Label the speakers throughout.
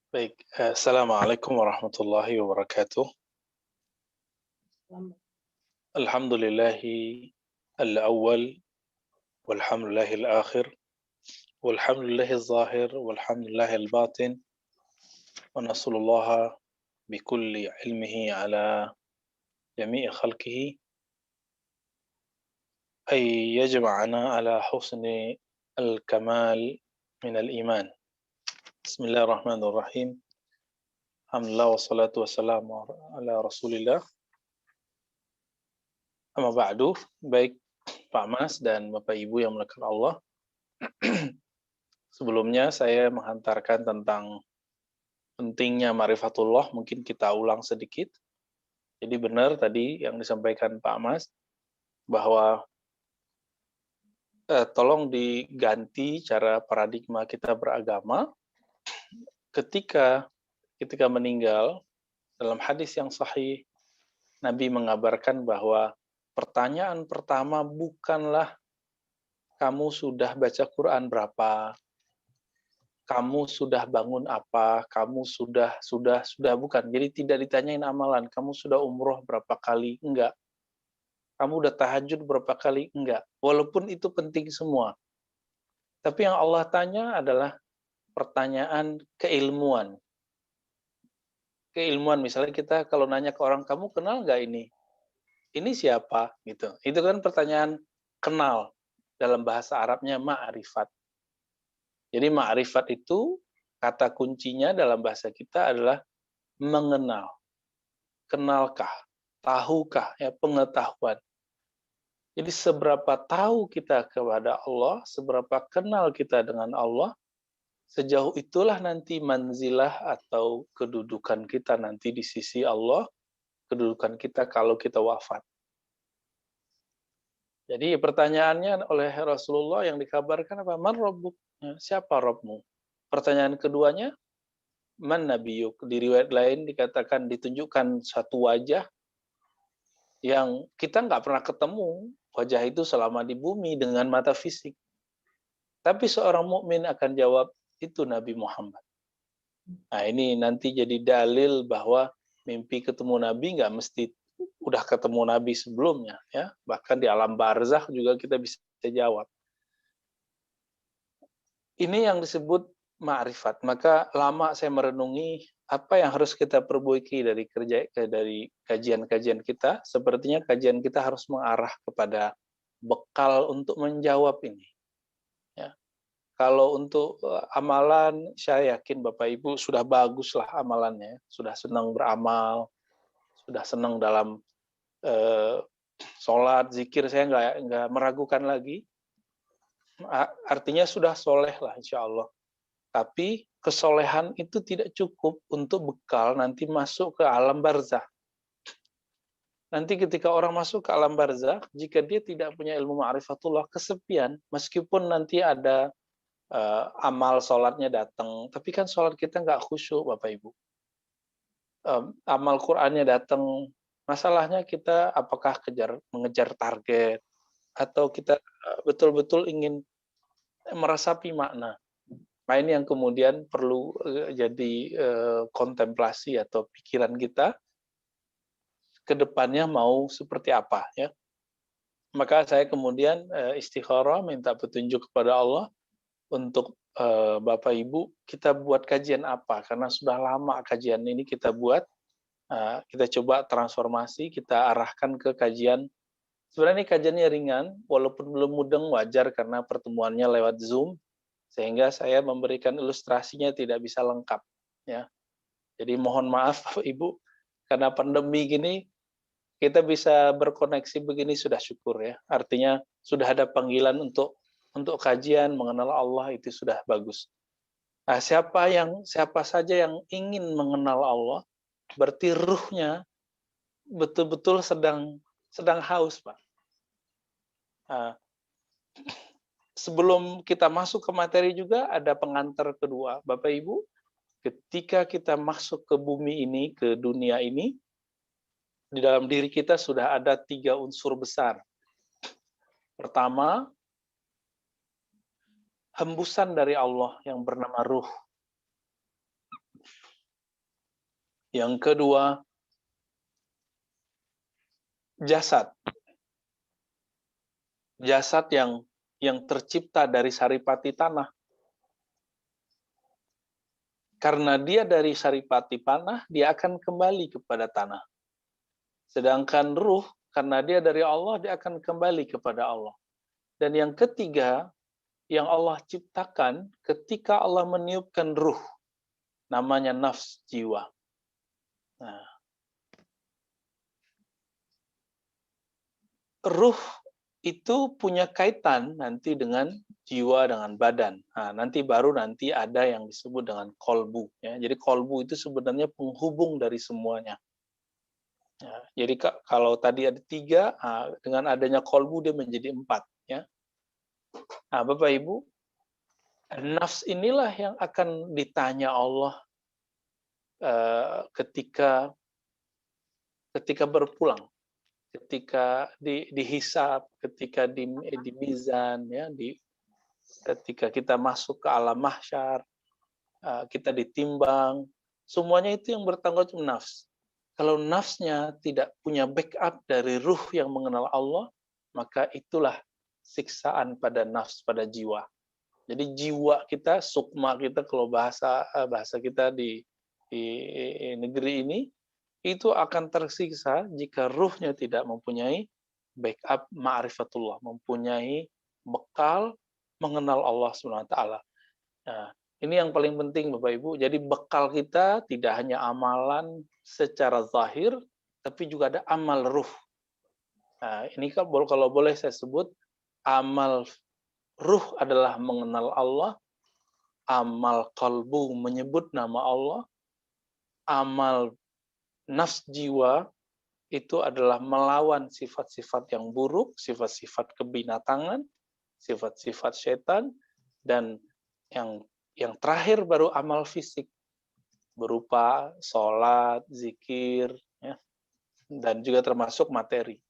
Speaker 1: Baik, Assalamualaikum warahmatullahi wabarakatuh. Alhamdulillahi al-awwal, walhamdulillahi al-akhir, walhamdulillahi al-zahir, walhamdulillahi al-batin, wa nasallallahu bikulli ilmihi ala jami'i khalqihi, ay yajma'ana ala husni al-kamal min al-iman. Bismillahirrahmanirrahim. Alhamdulillah wassalatu wassalamu ala rasulillah. Amma ba'du, baik Pak Mas dan Bapak Ibu yang melakukan Allah. Sebelumnya saya menghantarkan tentang pentingnya ma'rifatullah, mungkin kita ulang sedikit. Jadi benar tadi yang disampaikan Pak Mas, bahwa tolong diganti cara paradigma kita beragama ketika meninggal. Dalam hadis yang sahih, Nabi mengabarkan bahwa pertanyaan pertama bukanlah kamu sudah baca Quran berapa, kamu sudah bangun apa, kamu sudah bukan. Jadi tidak ditanyain amalan, kamu sudah umroh berapa kali, enggak. Kamu udah tahajud berapa kali, enggak. Walaupun itu penting semua. Tapi yang Allah tanya adalah pertanyaan keilmuan. Keilmuan, misalnya kita kalau nanya ke orang, kamu kenal nggak ini? Ini siapa? Gitu. Itu kan pertanyaan kenal. Dalam bahasa Arabnya ma'rifat. Jadi ma'rifat itu kata kuncinya dalam bahasa kita adalah mengenal. Kenalkah? Tahukah? Ya, pengetahuan. Jadi seberapa tahu kita kepada Allah, seberapa kenal kita dengan Allah, sejauh itulah nanti manzilah atau kedudukan kita nanti di sisi Allah, kedudukan kita kalau kita wafat. Jadi pertanyaannya oleh Rasulullah yang dikabarkan apa? Man Rabbuk? Siapa Rabbmu? Pertanyaan keduanya, man nabiyuk? Di riwayat lain dikatakan ditunjukkan satu wajah yang kita nggak pernah ketemu wajah itu selama di bumi dengan mata fisik. Tapi seorang mukmin akan jawab, itu Nabi Muhammad. Nah ini nanti jadi dalil bahwa mimpi ketemu Nabi nggak mesti udah ketemu Nabi sebelumnya, ya. Bahkan di alam barzakh juga kita bisa jawab. Ini yang disebut ma'rifat. Maka lama saya merenungi apa yang harus kita perbaiki dari kajian-kajian kita. Sepertinya kajian kita harus mengarah kepada bekal untuk menjawab ini. Ya. Kalau untuk amalan, saya yakin Bapak Ibu sudah baguslah amalannya, sudah senang beramal, sudah senang dalam sholat, zikir, saya nggak meragukan lagi. Artinya sudah soleh lah insya Allah. Tapi kesolehan itu tidak cukup untuk bekal nanti masuk ke alam barzakh. Nanti ketika orang masuk ke alam barzakh, jika dia tidak punya ilmu ma'rifatullah, kesepian, meskipun nanti ada amal sholatnya datang, tapi kan sholat kita nggak khusyuk, Bapak Ibu. Amal Qur'annya datang, masalahnya kita apakah mengejar target, atau kita betul-betul ingin meresapi makna. Nah ini yang kemudian perlu jadi kontemplasi atau pikiran kita ke depannya mau seperti apa, ya. Maka saya kemudian istikharah minta petunjuk kepada Allah untuk Bapak Ibu kita buat kajian apa, karena sudah lama kajian ini kita buat, kita coba transformasi, kita arahkan ke kajian. Sebenarnya ini kajiannya ringan, walaupun belum mudeng wajar karena pertemuannya lewat Zoom, sehingga saya memberikan ilustrasinya tidak bisa lengkap, ya. Jadi mohon maaf Bapak Ibu, karena pandemi gini kita bisa berkoneksi begini sudah syukur, ya. Artinya sudah ada panggilan untuk kajian mengenal Allah, itu sudah bagus. Nah, siapa saja yang ingin mengenal Allah, berarti ruhnya betul-betul sedang haus, Pak. Nah, sebelum kita masuk ke materi juga ada pengantar kedua, Bapak Ibu. Ketika kita masuk ke bumi ini, ke dunia ini, di dalam diri kita sudah ada 3 unsur besar. Pertama, hembusan dari Allah yang bernama ruh. Yang kedua, jasad. Jasad yang tercipta dari saripati tanah. Karena dia dari saripati tanah, dia akan kembali kepada tanah. Sedangkan ruh, karena dia dari Allah, dia akan kembali kepada Allah. Dan yang ketiga, yang Allah ciptakan ketika Allah meniupkan ruh, namanya nafs, jiwa. Nah, ruh itu punya kaitan nanti dengan jiwa, dengan badan. Nah, nanti ada yang disebut dengan kolbu. Ya. Jadi kolbu itu sebenarnya penghubung dari semuanya. Ya, jadi kalau tadi ada 3, dengan adanya kolbu dia menjadi 4. Ya. Nah, Bapak Ibu, nafs inilah yang akan ditanya Allah ketika berpulang, ketika dihisab, ketika di mizan, ya, ketika kita masuk ke alam mahsyar, kita ditimbang, semuanya itu yang bertanggung jawab nafs. Kalau nafsnya tidak punya backup dari ruh yang mengenal Allah, maka itulah siksaan pada nafs, pada jiwa. Jadi jiwa kita, sukma kita, kalau bahasa kita di negeri ini, itu akan tersiksa jika ruhnya tidak mempunyai backup ma'rifatullah, mempunyai bekal mengenal Allah SWT. Nah, ini yang paling penting Bapak Ibu. Jadi bekal kita tidak hanya amalan secara zahir, tapi juga ada amal ruh. Nah, ini kalau boleh saya sebut, amal ruh adalah mengenal Allah, amal kalbu menyebut nama Allah, amal nafs jiwa itu adalah melawan sifat-sifat yang buruk, sifat-sifat kebinatangan, sifat-sifat setan, dan yang terakhir baru amal fisik, berupa sholat, zikir, ya, dan juga termasuk materi.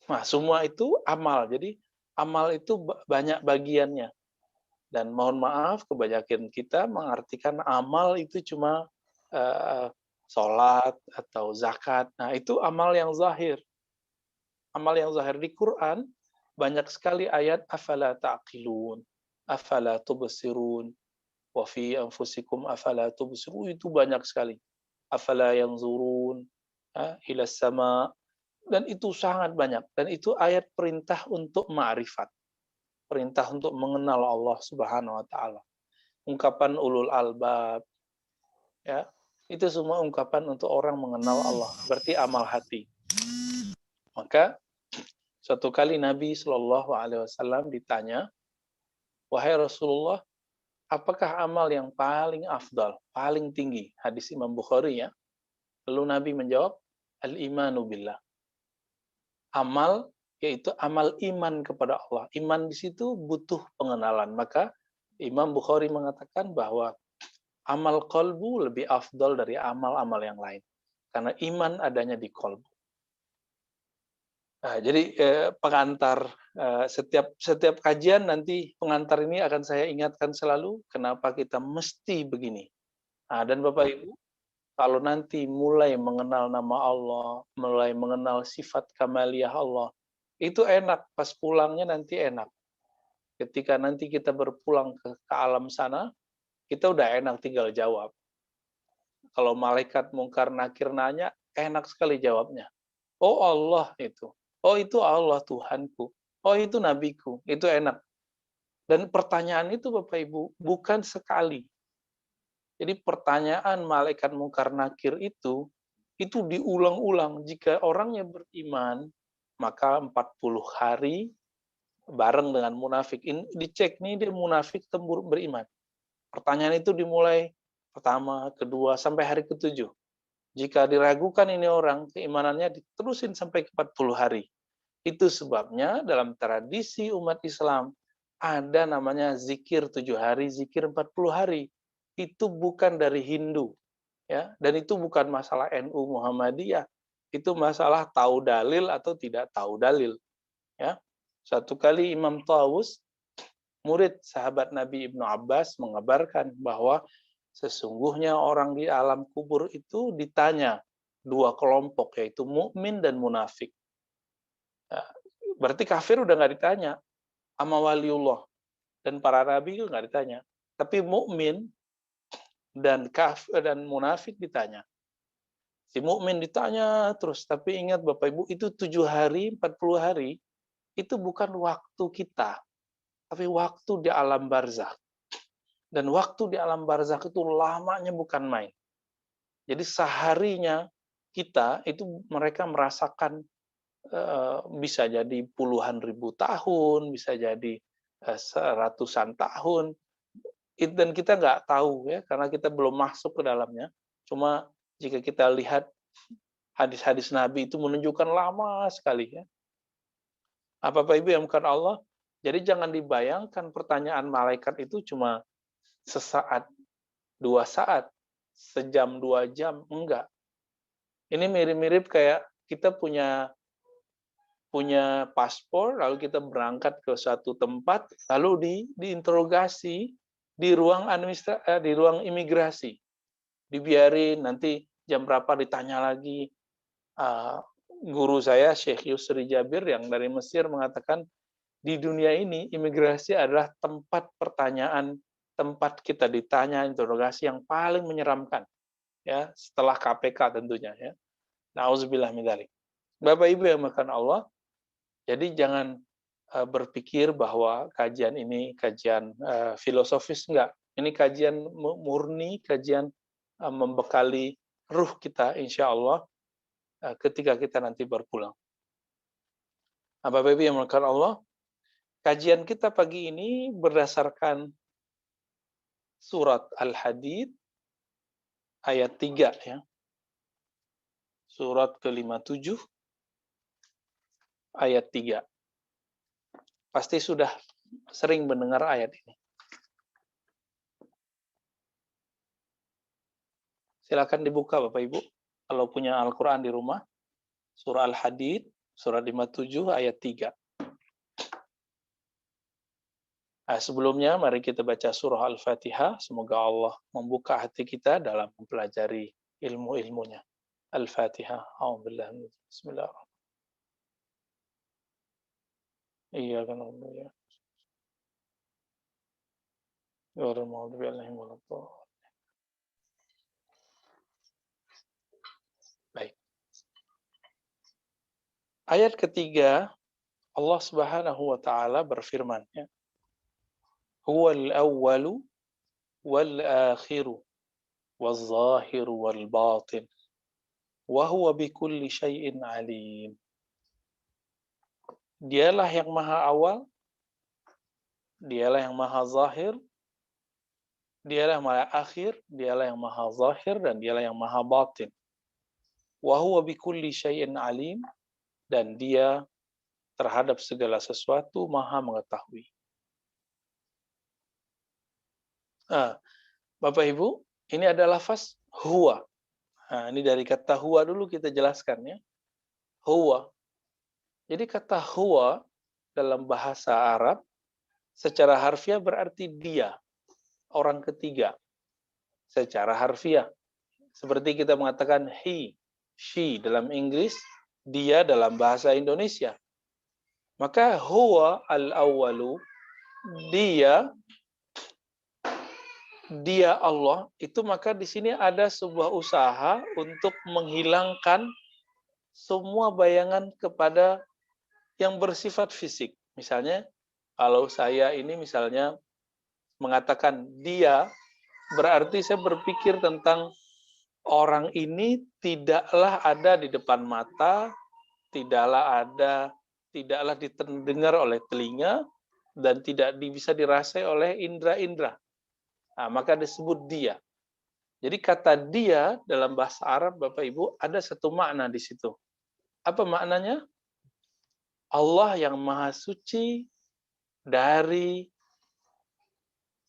Speaker 1: Nah, semua itu amal. Jadi amal itu banyak bagiannya. Dan mohon maaf, kebanyakan kita mengartikan amal itu cuma sholat atau zakat. Nah, itu amal yang zahir. Amal yang zahir di Quran, banyak sekali ayat afala ta'qilun, afala tubsirun, wa fi anfusikum afala tubsirun, itu banyak sekali. Afala yanzurun ila sama, dan itu sangat banyak. Dan itu ayat perintah untuk ma'rifat. Perintah untuk mengenal Allah Subhanahu wa taala. Ungkapan ulul albab, ya. Itu semua ungkapan untuk orang mengenal Allah, berarti amal hati. Maka suatu kali Nabi Shallallahu alaihi wasallam ditanya, "Wahai Rasulullah, apakah amal yang paling afdal, paling tinggi?" Hadis Imam Bukhari, ya. Lalu Nabi menjawab, "Al-imanu billah." Amal yaitu amal iman kepada Allah. Iman di situ butuh pengenalan. Maka Imam Bukhari mengatakan bahwa amal qalbu lebih afdal dari amal-amal yang lain. Karena iman adanya di qalbu. Nah, jadi pengantar, setiap kajian nanti pengantar ini akan saya ingatkan selalu kenapa kita mesti begini. Nah, dan Bapak Ibu, kalau nanti mulai mengenal nama Allah, mulai mengenal sifat kamaliyah Allah, itu enak, pas pulangnya nanti enak. Ketika nanti kita berpulang ke alam sana, kita udah enak tinggal jawab. Kalau malaikat mungkar nakir nanya, enak sekali jawabnya. Oh Allah itu. Oh itu Allah Tuhanku. Oh itu nabiku. Itu enak. Dan pertanyaan itu Bapak Ibu bukan sekali. Jadi pertanyaan malaikat mungkar nakir itu diulang-ulang. Jika orangnya beriman, maka 40 hari bareng dengan munafik. Ini dicek nih dia munafik atau beriman. Pertanyaan itu dimulai pertama, kedua, sampai hari ke-7. Jika diragukan ini orang, keimanannya diterusin sampai ke 40 hari. Itu sebabnya dalam tradisi umat Islam ada namanya zikir 7 hari, zikir 40 hari. Itu bukan dari Hindu, ya, dan itu bukan masalah NU Muhammadiyah. Itu masalah tahu dalil atau tidak tahu dalil, ya. Satu kali Imam Tawus, murid sahabat Nabi Ibnu Abbas, mengabarkan bahwa Sesungguhnya orang di alam kubur itu ditanya dua kelompok, yaitu mukmin dan munafik. Nah, berarti kafir udah nggak ditanya, sama waliullah dan para nabi itu nggak ditanya. Tapi mukmin dan kafir dan munafik ditanya. Si mukmin ditanya terus, tapi ingat Bapak Ibu, itu 7 hari, 40 hari, itu bukan waktu kita, tapi waktu di alam barzakh. Dan waktu di alam barzakh itu lamanya bukan main. Jadi seharinya kita itu mereka merasakan bisa jadi puluhan ribu tahun, bisa jadi seratusan tahun, dan kita nggak tahu ya, karena kita belum masuk ke dalamnya. Cuma jika kita lihat hadis-hadis Nabi itu menunjukkan lama sekali ya. Bapak Ibu yang bukan Allah, jadi jangan dibayangkan pertanyaan malaikat itu cuma sesaat, 2 saat, sejam, 2 jam, enggak. Ini mirip-mirip kayak kita punya paspor, lalu kita berangkat ke suatu tempat, lalu diinterogasi di ruang di ruang imigrasi. Dibiarin nanti jam berapa ditanya lagi. Guru saya Syekh Yusri Jabir yang dari Mesir mengatakan di dunia ini imigrasi adalah tempat pertanyaan, tempat kita ditanya interogasi yang paling menyeramkan ya, setelah KPK tentunya ya. Nauzubillah min dzalik. Bapak Ibu yang makan Allah, jadi jangan berpikir bahwa kajian ini kajian filosofis, enggak. Ini kajian murni, kajian membekali ruh kita insya Allah ketika kita nanti berpulang. Bapak Ibu yang dimuliakan Allah, kajian kita pagi ini berdasarkan surat Al-Hadid ayat 3 ya. Surat ke-57 ayat 3. Pasti sudah sering mendengar ayat ini. Silakan dibuka Bapak Ibu kalau punya Al-Qur'an di rumah. Surah Al-Hadid, surat 57 ayat 3. Sebelumnya mari kita baca surah Al-Fatihah. Semoga Allah membuka hati kita dalam mempelajari ilmu-ilmunya. Al-Fatihah. A'udzubillahi Bismillahirrahmanirrahim. Iyyaka na'budu wa iyyaka nasta'in. Baik. Ayat ketiga, Allah Subhanahu wa taala berfirman ya. Huwal awwalu wal akhiru wal zahiru wal batin wa huwa bikulli syai'in alim. Dialah yang maha awal, dialah yang maha zahir, dialah yang maha akhir, dialah yang maha zahir, dan dialah yang maha batin. Wa huwa bikulli syai'in alim, dan dia terhadap segala sesuatu maha mengetahui. Bapak Ibu, ini adalah lafaz huwa. Ini dari kata huwa dulu kita jelaskan ya. Huwa. Jadi kata huwa dalam bahasa Arab secara harfiah berarti dia, orang ketiga. Secara harfiah. Seperti kita mengatakan he, she dalam Inggris, dia dalam bahasa Indonesia. Maka huwa al-awwalu, dia Allah itu, maka di sini ada sebuah usaha untuk menghilangkan semua bayangan kepada yang bersifat fisik. Misalnya kalau saya ini misalnya mengatakan dia, berarti saya berpikir tentang orang ini tidaklah ada di depan mata, tidaklah didengar oleh telinga, dan tidak bisa dirasai oleh indera-indera. Maka disebut dia. Jadi kata dia dalam bahasa Arab, Bapak Ibu, ada satu makna di situ. Apa maknanya? Allah yang maha suci dari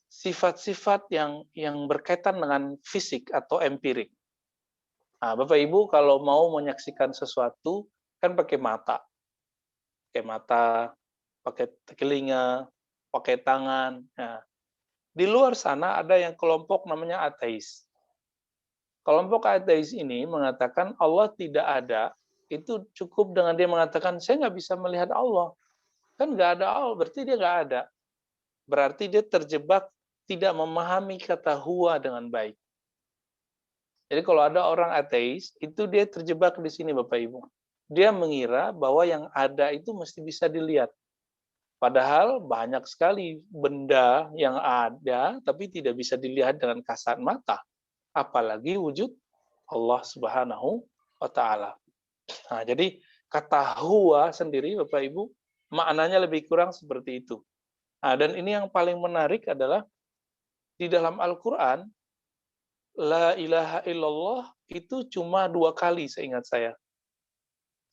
Speaker 1: sifat-sifat yang berkaitan dengan fisik atau empirik. Bapak Ibu kalau mau menyaksikan sesuatu kan pakai mata, pakai telinga, pakai tangan. Di luar sana ada yang kelompok namanya ateis. Kelompok ateis ini mengatakan Allah tidak ada, itu cukup dengan dia mengatakan, saya nggak bisa melihat Allah. Kan nggak ada Allah, berarti dia nggak ada. Berarti dia terjebak tidak memahami kata huwa dengan baik. Jadi kalau ada orang ateis, itu dia terjebak di sini Bapak Ibu. Dia mengira bahwa yang ada itu mesti bisa dilihat. Padahal banyak sekali benda yang ada, tapi tidak bisa dilihat dengan kasat mata. Apalagi wujud Allah Subhanahu wa Ta'ala. Nah, jadi kata huwa sendiri, Bapak Ibu, maknanya lebih kurang seperti itu. Nah, dan ini yang paling menarik adalah di dalam Al-Quran, La ilaha illallah itu cuma 2 kali seingat saya.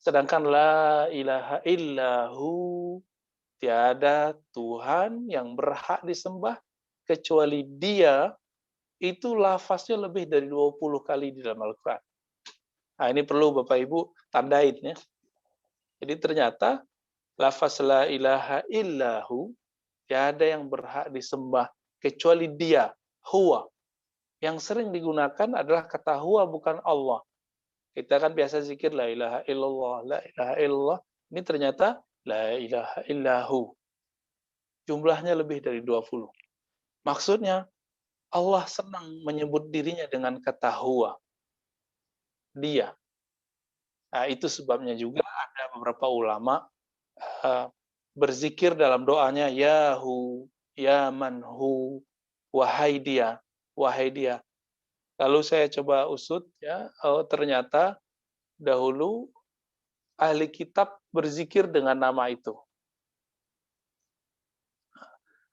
Speaker 1: Sedangkan La ilaha illahu, tiada Tuhan yang berhak disembah kecuali Dia, itu lafaznya lebih dari 20 kali di dalam Al-Quran. Nah, ini perlu Bapak Ibu tandain ya. Jadi ternyata lafaz la ilaha illahu, tiada yang berhak disembah kecuali Dia, huwa. Yang sering digunakan adalah kata huwa, bukan Allah. Kita kan biasa zikir la ilaha illallah, la ilaha illallah. Ini ternyata la ilaha illahu. Jumlahnya lebih dari 20. Maksudnya, Allah senang menyebut dirinya dengan kata huwa. Dia. Nah, itu sebabnya juga ada beberapa ulama berzikir dalam doanya, Yahu, Ya Manhu, wahai dia, wahai dia. Lalu saya coba usut, ya, ternyata dahulu ahli kitab berzikir dengan nama itu.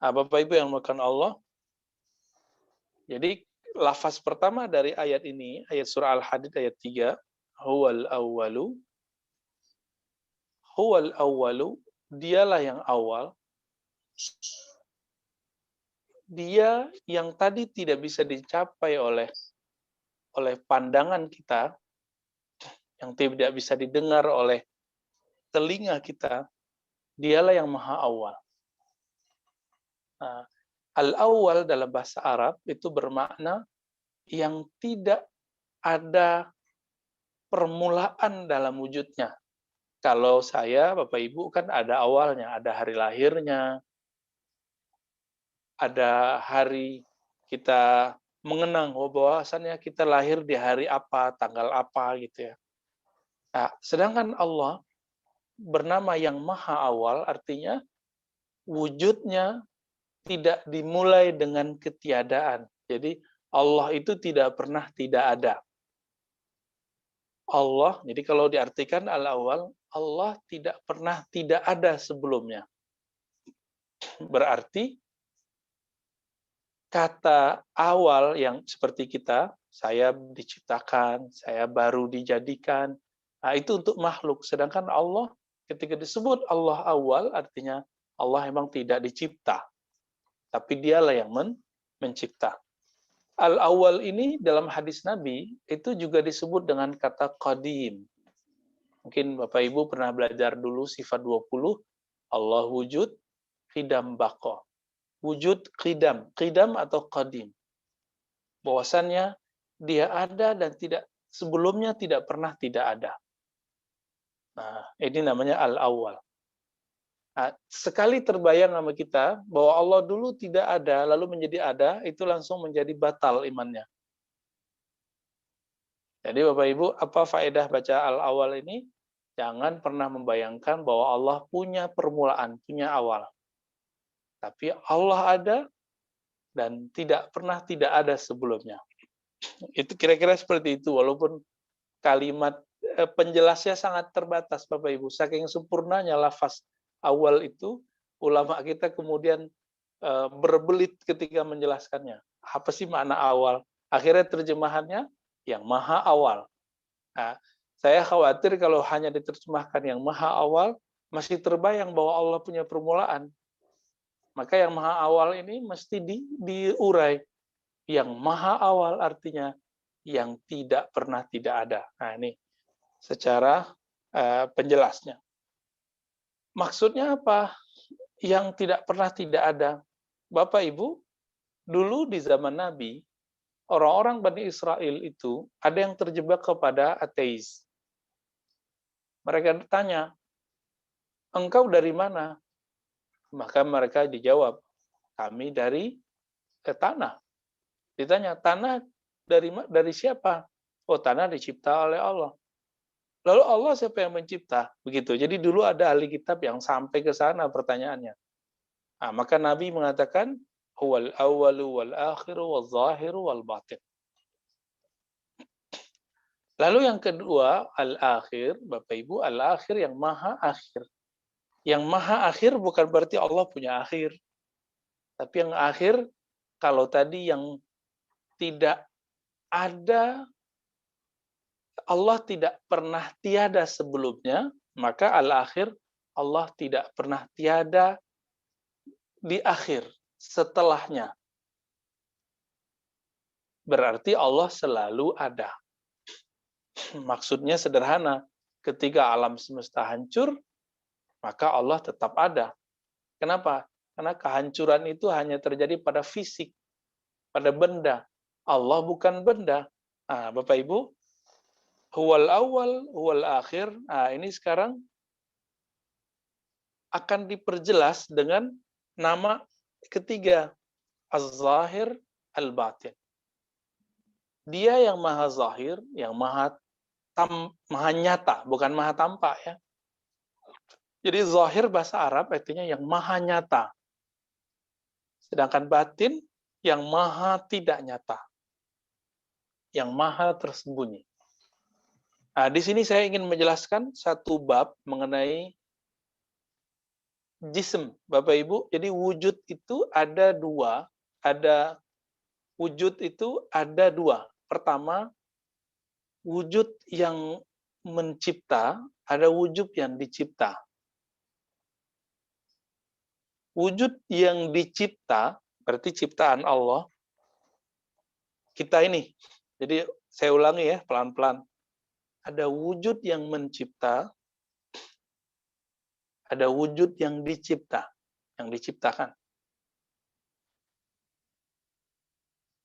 Speaker 1: Nah, Bapak Ibu yang makan Allah, jadi lafaz pertama dari ayat ini, ayat surah Al-Hadid ayat 3, huwal awwalu, dialah yang awal, dia yang tadi tidak bisa dicapai oleh pandangan kita, yang tidak bisa didengar oleh telinga kita, dialah yang maha awal. Nah, al-awwal dalam bahasa Arab itu bermakna yang tidak ada permulaan dalam wujudnya. Kalau saya, Bapak Ibu, kan ada awalnya, ada hari lahirnya, ada hari kita mengenang bahwasannya kita lahir di hari apa, tanggal apa gitu ya. Nah, sedangkan Allah bernama yang maha awal, artinya wujudnya tidak dimulai dengan ketiadaan. Jadi Allah itu tidak pernah tidak ada. Allah, jadi kalau diartikan al-awwal, Allah tidak pernah tidak ada sebelumnya. Berarti kata awal yang seperti kita, saya diciptakan, saya baru dijadikan, nah itu untuk makhluk. Sedangkan Allah, ketika disebut Allah awal, artinya Allah memang tidak dicipta. Tapi dialah yang mencipta. Al-awwal ini dalam hadis Nabi itu juga disebut dengan kata qadim. Mungkin Bapak Ibu pernah belajar dulu sifat 20, Allah wujud, qidam baqa. Wujud qidam, qidam atau qadim. Bahwasannya dia ada dan tidak sebelumnya tidak pernah tidak ada. Nah, ini namanya al-awwal. Nah, sekali terbayang sama kita bahwa Allah dulu tidak ada, lalu menjadi ada, itu langsung menjadi batal imannya. Jadi Bapak Ibu, apa faedah baca al-awwal ini? Jangan pernah membayangkan bahwa Allah punya permulaan, punya awal. Tapi Allah ada dan tidak pernah tidak ada sebelumnya. Itu kira-kira seperti itu, walaupun kalimat penjelasnya sangat terbatas Bapak Ibu. Saking sempurnanya lafaz awal itu, ulama kita kemudian berbelit ketika menjelaskannya. Apa sih makna awal? Akhirnya terjemahannya yang maha awal. Nah, saya khawatir kalau hanya diterjemahkan yang maha awal, masih terbayang bahwa Allah punya permulaan. Maka yang maha awal ini mesti diurai. Yang maha awal artinya yang tidak pernah tidak ada. Nah, ini secara penjelasnya. Maksudnya apa? Yang tidak pernah tidak ada. Bapak Ibu, Dulu di zaman Nabi, orang-orang Bani Israel itu ada yang terjebak kepada ateis. Mereka bertanya, engkau dari mana? Maka mereka dijawab, kami dari tanah. Ditanya, tanah dari siapa? Oh, tanah dicipta oleh Allah. Lalu Allah siapa yang mencipta? Begitu. Jadi dulu ada ahli kitab yang sampai ke sana pertanyaannya. Nah, maka Nabi mengatakan, huwal awwalu wal akhiru wal zahiru wal batin. Lalu yang kedua, al-akhir, Bapak Ibu, al-akhir yang maha akhir. Yang maha akhir bukan berarti Allah punya akhir. Tapi yang akhir, kalau tadi yang tidak ada, Allah tidak pernah tiada sebelumnya, maka al-akhir, Allah tidak pernah tiada di akhir, setelahnya. Berarti Allah selalu ada. Maksudnya sederhana, ketika alam semesta hancur, maka Allah tetap ada. Kenapa? Karena kehancuran itu hanya terjadi pada fisik, pada benda. Allah bukan benda. Nah, Bapak Ibu, huwal awal, huwal akhir. Nah, ini sekarang akan diperjelas dengan nama ketiga, Az-Zahir Al-Batin. Dia yang maha zahir, yang maha nyata, bukan maha tampak ya. Jadi zahir bahasa Arab artinya yang maha nyata. Sedangkan batin yang maha tidak nyata. Yang maha tersembunyi. Nah, di sini saya ingin menjelaskan satu bab mengenai jism, Bapak Ibu. Jadi wujud itu ada dua. Wujud itu ada dua. Pertama, wujud yang mencipta, ada wujud yang dicipta. Wujud yang dicipta, berarti ciptaan Allah, kita ini. Jadi saya ulangi ya, pelan-pelan. Ada wujud yang mencipta, ada wujud yang dicipta, yang diciptakan.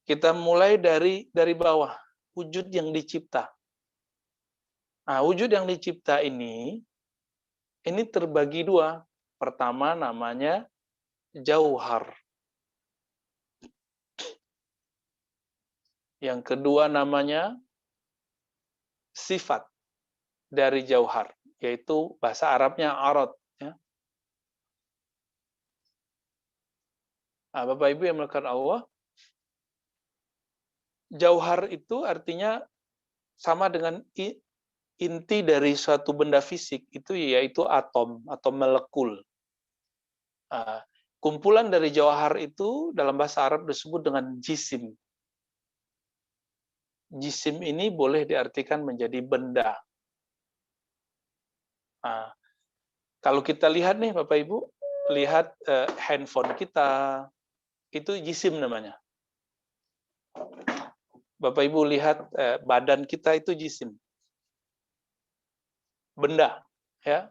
Speaker 1: Kita mulai dari bawah, wujud yang dicipta. Nah, wujud yang dicipta ini terbagi dua. Pertama namanya jauhar. Yang kedua namanya sifat dari jauhar, yaitu bahasa Arabnya arad. Ya. Nah, Bapak Ibu yang melakukan Allah, jauhar itu artinya sama dengan inti dari suatu benda fisik, itu yaitu atom atau molekul. Nah, kumpulan dari jauhar itu dalam bahasa Arab disebut dengan jisim. Jisim ini boleh diartikan menjadi benda. Nah, kalau kita lihat nih Bapak Ibu, lihat handphone kita, itu jisim namanya. Bapak Ibu lihat badan kita itu jisim. Benda, ya.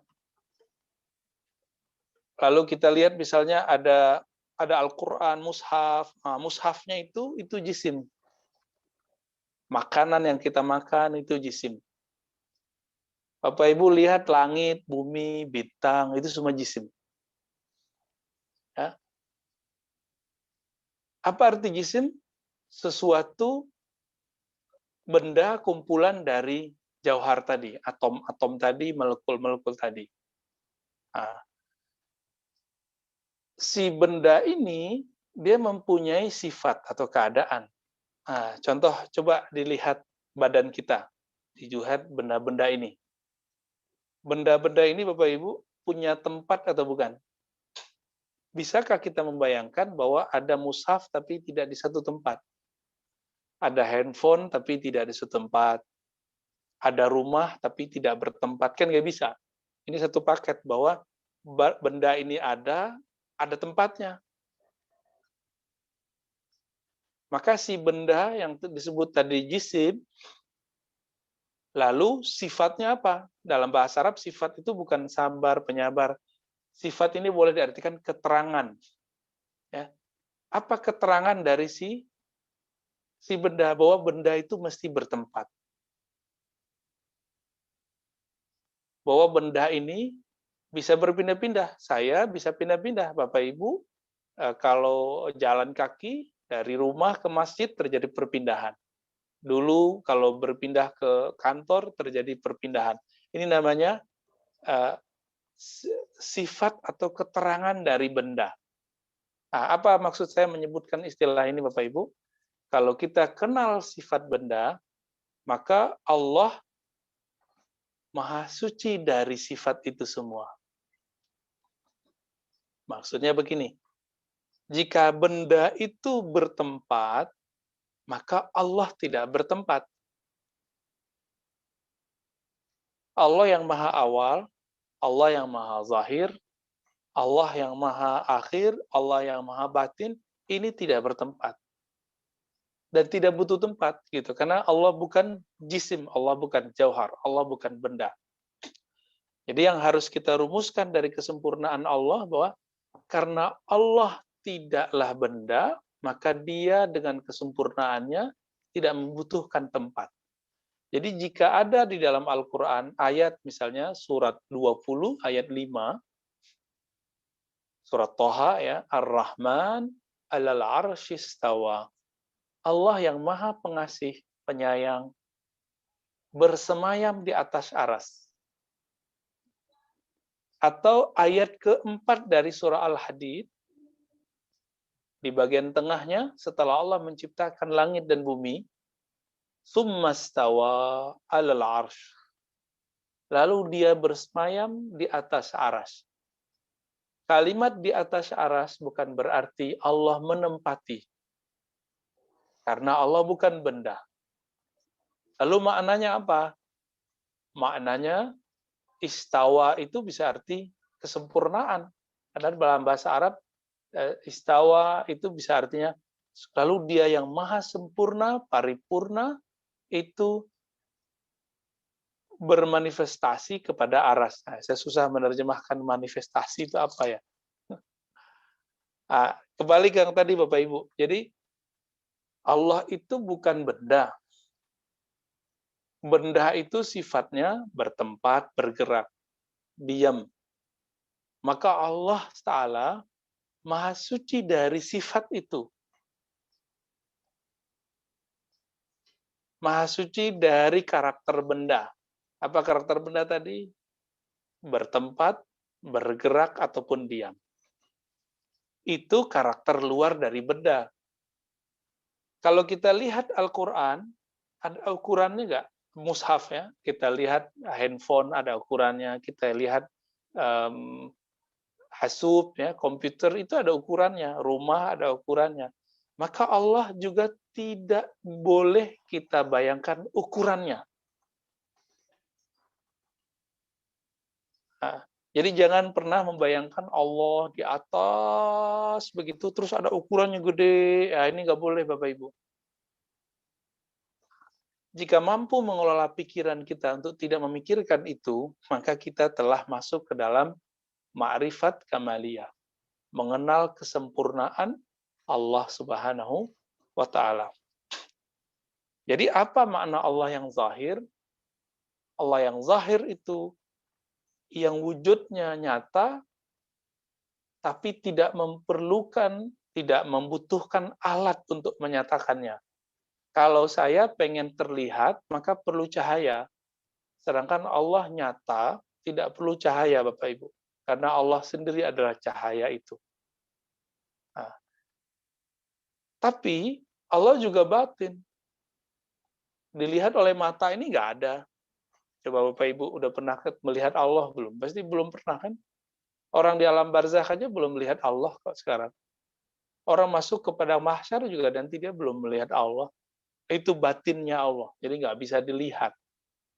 Speaker 1: Lalu kita lihat misalnya ada Al-Qur'an, mushaf. Nah, mushafnya itu jisim. Makanan yang kita makan itu jisim. Bapak Ibu lihat langit, bumi, bintang, itu semua jisim. Ya. Apa arti jisim? Sesuatu benda kumpulan dari jauhar tadi, atom-atom tadi, molekul-molekul tadi. Nah, si benda ini dia mempunyai sifat atau keadaan. Nah, contoh coba dilihat badan kita, dilihat benda-benda ini. Benda-benda ini Bapak Ibu punya tempat atau bukan? Bisakah kita membayangkan bahwa ada mushaf tapi tidak di satu tempat? Ada handphone tapi tidak di satu tempat. Ada rumah tapi tidak bertempat, kan nggak bisa. Ini satu paket bahwa benda ini ada tempatnya. Maka si benda yang disebut tadi jisim, lalu sifatnya apa? Dalam bahasa Arab sifat itu bukan sabar, penyabar. Sifat ini boleh diartikan keterangan. Ya. Apa keterangan dari si benda, bahwa benda itu mesti bertempat. Bahwa benda ini bisa berpindah-pindah. Saya bisa pindah-pindah, Bapak Ibu. Kalau jalan kaki dari rumah ke masjid terjadi perpindahan. Dulu kalau berpindah ke kantor terjadi perpindahan. Ini namanya sifat atau keterangan dari benda. Nah, apa maksud saya menyebutkan istilah ini, Bapak Ibu? Kalau kita kenal sifat benda, maka Allah Maha Suci dari sifat itu semua. Maksudnya begini, jika benda itu bertempat, maka Allah tidak bertempat. Allah yang maha awal, Allah yang maha zahir, Allah yang maha akhir, Allah yang maha batin, ini tidak bertempat. Dan tidak butuh tempat, gitu. Karena Allah bukan jisim, Allah bukan jauhar, Allah bukan benda. Jadi yang harus kita rumuskan dari kesempurnaan Allah bahwa karena Allah tidaklah benda, maka dia dengan kesempurnaannya tidak membutuhkan tempat. Jadi jika ada di dalam Al-Quran ayat misalnya surat 20 ayat 5, surat Toha ya, Ar-Rahman alal arsyistawa. Allah yang maha pengasih, penyayang, bersemayam di atas aras. Atau ayat keempat dari surah Al-Hadid, di bagian tengahnya, setelah Allah menciptakan langit dan bumi, summastawa alal arsh. Lalu dia bersemayam di atas aras. Kalimat di atas aras bukan berarti Allah menempati. Karena Allah bukan benda. Lalu maknanya apa? Maknanya istawa itu bisa arti kesempurnaan. Karena dalam bahasa Arab, istawa itu bisa artinya lalu dia yang maha sempurna, paripurna, itu bermanifestasi kepada aras. Nah, saya susah menerjemahkan manifestasi itu apa ya. Nah, kembali ke yang tadi Bapak Ibu. Jadi Allah itu bukan benda. Benda itu sifatnya bertempat, bergerak, diam. Maka Allah Ta'ala Maha Suci dari sifat itu. Maha Suci dari karakter benda. Apa karakter benda tadi? Bertempat, bergerak, ataupun diam. Itu karakter luar dari benda. Kalau kita lihat Al-Quran, ada ukurannya nggak? Mushaf ya, kita lihat handphone ada ukurannya, kita lihat hasub ya, komputer itu ada ukurannya, rumah ada ukurannya. Maka Allah juga tidak boleh kita bayangkan ukurannya. Nah, jadi jangan pernah membayangkan Allah di atas begitu terus ada ukurannya gede. Ya, ini nggak boleh Bapak Ibu. Jika mampu mengelola pikiran kita untuk tidak memikirkan itu, maka kita telah masuk ke dalam ma'rifat kamaliyah, mengenal kesempurnaan Allah Subhanahu wa Ta'ala. Jadi apa makna Allah yang zahir? Allah yang zahir itu yang wujudnya nyata, tapi tidak memerlukan, tidak membutuhkan alat untuk menyatakannya. Kalau saya pengen terlihat, maka perlu cahaya. Sedangkan Allah nyata, tidak perlu cahaya, Bapak Ibu. Karena Allah sendiri adalah cahaya itu. Nah, tapi Allah juga batin. Dilihat oleh mata ini nggak ada. Coba Bapak Ibu udah pernah melihat Allah belum? Pasti belum pernah kan? Orang di alam barzakh aja belum melihat Allah kok sekarang. Orang masuk kepada mahsyar juga nanti dia belum melihat Allah. Itu batinnya Allah. Jadi nggak bisa dilihat,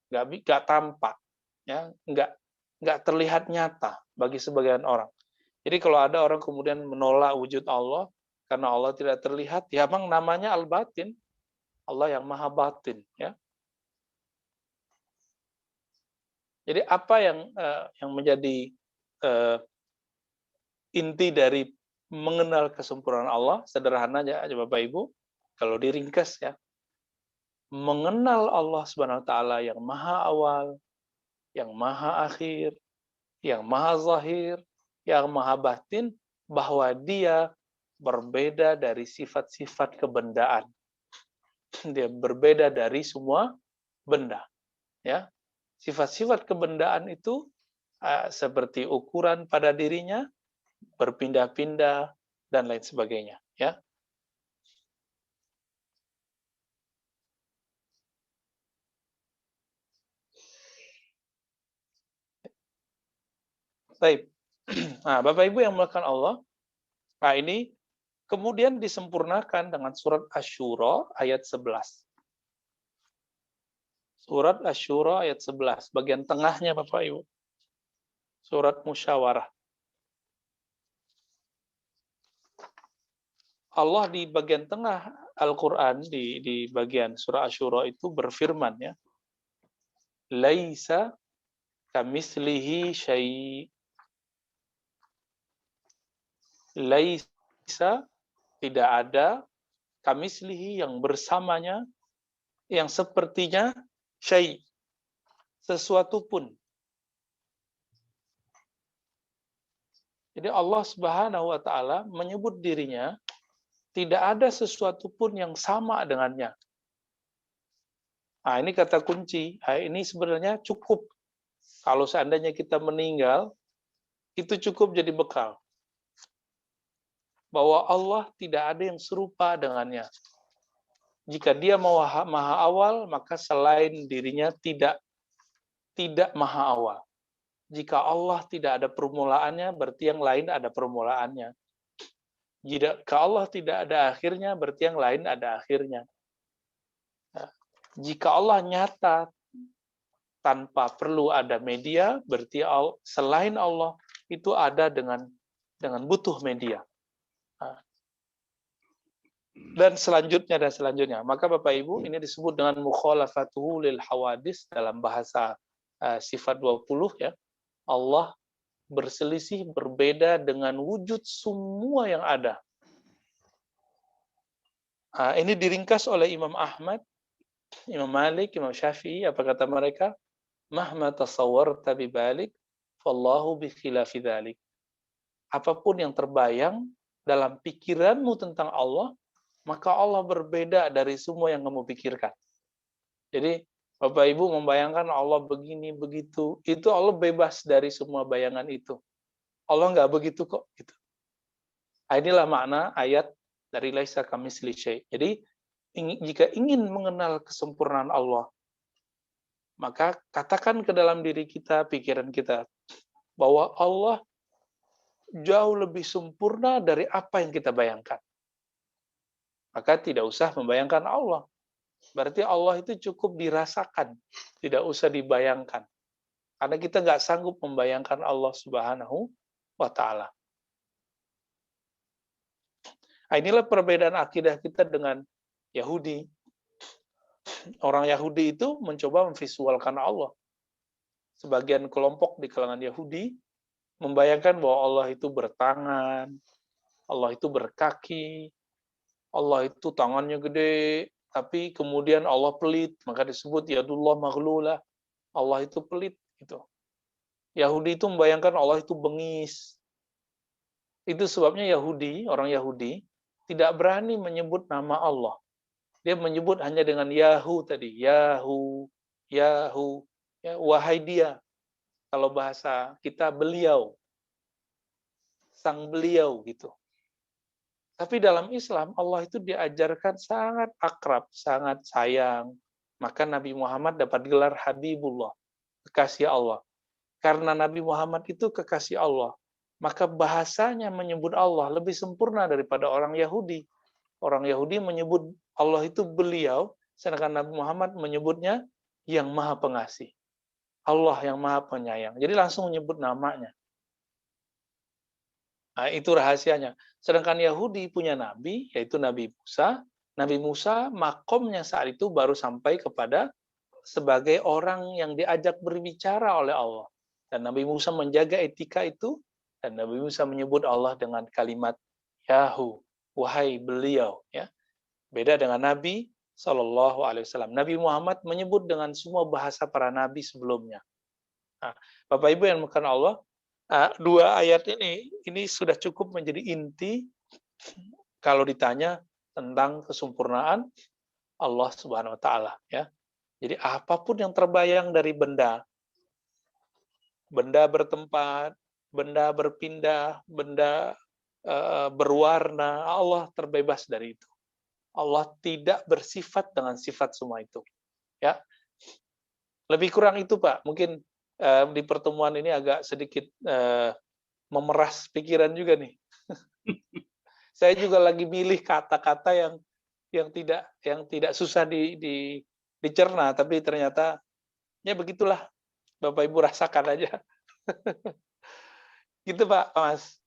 Speaker 1: nggak tampak, ya, nggak terlihat nyata bagi sebagian orang. Jadi kalau ada orang kemudian menolak wujud Allah karena Allah tidak terlihat, ya memang namanya al-batin, Allah yang maha batin, ya. Jadi apa yang menjadi inti dari mengenal kesempurnaan Allah, sederhananya aja Bapak Ibu, kalau diringkas ya, mengenal Allah Subhanahu wa taala yang maha awal, yang maha akhir, yang maha zahir, yang maha batin, bahwa dia berbeda dari sifat-sifat kebendaan. Dia berbeda dari semua benda. Ya, sifat-sifat kebendaan itu seperti ukuran pada dirinya, berpindah-pindah dan lain sebagainya. Ya, baik. Nah, Bapak Ibu yang melakukan Allah, nah ini kemudian disempurnakan dengan surat Asy-Syura ayat 11. Surat Asy-Syura ayat 11, bagian tengahnya Bapak Ibu. Surat Musyawarah. Allah di bagian tengah Al-Qur'an di bagian surah Asy-Syura itu berfirman ya, laisa kamitslihi syai'. Laisa, tidak ada, kamitslihi, yang bersamanya, yang sepertinya, syai', sesuatu pun. Jadi Allah Subhanahu wa taala menyebut dirinya tidak ada sesuatu pun yang sama dengannya. Nah, ini kata kunci. Nah, ini sebenarnya cukup. Kalau seandainya kita meninggal, itu cukup jadi bekal. Bahwa Allah tidak ada yang serupa dengannya. Jika dia maha awal, maka selain dirinya tidak maha awal. Jika Allah tidak ada permulaannya, berarti yang lain ada permulaannya. Jika Allah tidak ada akhirnya, berarti yang lain ada akhirnya. Jika Allah nyata tanpa perlu ada media, berarti selain Allah itu ada dengan butuh media. Dan selanjutnya. Maka Bapak Ibu, ini disebut dengan mukhalafatuhu lil hawadis dalam bahasa sifat 20 ya. Allah berselisih, berbeda dengan wujud semua yang ada. Ini diringkas oleh Imam Ahmad, Imam Malik, Imam Syafi'i. Apa kata mereka? Mahma tasawwarta bibalik, fallahu bi khilafi dzalik. Apapun yang terbayang dalam pikiranmu tentang Allah, maka Allah berbeda dari semua yang kamu pikirkan. Jadi Bapak Ibu membayangkan Allah begini begitu, itu Allah bebas dari semua bayangan itu. Allah nggak begitu kok. Gitu. Inilah makna ayat dari laisa kamitsli syai'. Jadi jika ingin mengenal kesempurnaan Allah, maka katakan ke dalam diri kita, pikiran kita, bahwa Allah jauh lebih sempurna dari apa yang kita bayangkan. Maka tidak usah membayangkan Allah. Berarti Allah itu cukup dirasakan, tidak usah dibayangkan. Karena kita nggak sanggup membayangkan Allah Subhanahu wa Ta'ala. Inilah perbedaan akidah kita dengan Yahudi. Orang Yahudi itu mencoba memvisualkan Allah. Sebagian kelompok di kalangan Yahudi membayangkan bahwa Allah itu bertangan, Allah itu berkaki, Allah itu tangannya gede, tapi kemudian Allah pelit, maka disebut yadullah maghlulah. Allah itu pelit gitu. Yahudi itu membayangkan Allah itu bengis. Itu sebabnya orang Yahudi tidak berani menyebut nama Allah. Dia menyebut hanya dengan Yahu tadi, Yahu, Yahu, ya, wahai dia. Kalau bahasa kita beliau, sang beliau gitu. Tapi dalam Islam Allah itu diajarkan sangat akrab, sangat sayang. Maka Nabi Muhammad dapat gelar Habibullah, kekasih Allah. Karena Nabi Muhammad itu kekasih Allah, maka bahasanya menyebut Allah lebih sempurna daripada orang Yahudi. Orang Yahudi menyebut Allah itu beliau, sedangkan Nabi Muhammad menyebutnya yang maha pengasih. Allah yang maha penyayang. Jadi langsung menyebut namanya. Nah, itu rahasianya. Sedangkan Yahudi punya nabi, yaitu Nabi Musa. Nabi Musa makomnya saat itu baru sampai kepada sebagai orang yang diajak berbicara oleh Allah. Dan Nabi Musa menjaga etika itu, dan Nabi Musa menyebut Allah dengan kalimat yahu, wahai beliau, ya. Beda dengan Nabi Shallallahu Alaihi Wasallam. Nabi Muhammad menyebut dengan semua bahasa para nabi sebelumnya. Nah, Bapak Ibu yang dimuliakan Allah, dua ayat ini sudah cukup menjadi inti kalau ditanya tentang kesempurnaan Allah Subhanahu Wa Taala. Ya, jadi apapun yang terbayang dari benda bertempat, benda berpindah, benda berwarna, Allah terbebas dari itu. Allah tidak bersifat dengan sifat semua itu. Ya, lebih kurang itu Pak. Mungkin di pertemuan ini agak sedikit memeras pikiran juga nih. Saya juga lagi milih kata-kata yang tidak susah dicerna, tapi ternyata ya begitulah. Bapak Ibu rasakan aja. Gitu Pak Mas.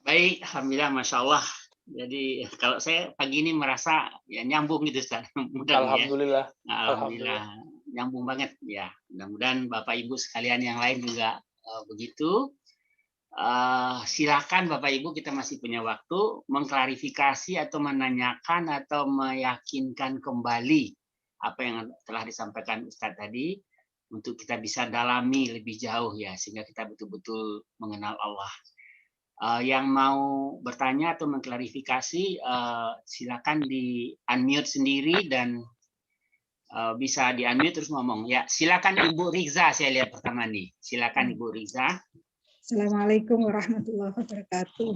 Speaker 2: Baik, alhamdulillah, masya Allah. Jadi kalau saya pagi ini merasa ya nyambung gitu Ustaz.
Speaker 1: Alhamdulillah.
Speaker 2: Ya. Alhamdulillah nyambung banget ya. Mudah-mudahan Bapak Ibu sekalian yang lain juga begitu. Silakan Bapak Ibu, kita masih punya waktu mengklarifikasi atau menanyakan atau meyakinkan kembali apa yang telah disampaikan Ustadz tadi untuk kita bisa dalami lebih jauh ya, sehingga kita betul-betul mengenal Allah. Yang mau bertanya atau mengklarifikasi, silakan di unmute sendiri dan bisa di unmute terus ngomong. Ya, silakan Ibu Riza, saya lihat pertama nih. Silakan Ibu Riza.
Speaker 3: Assalamualaikum warahmatullahi wabarakatuh.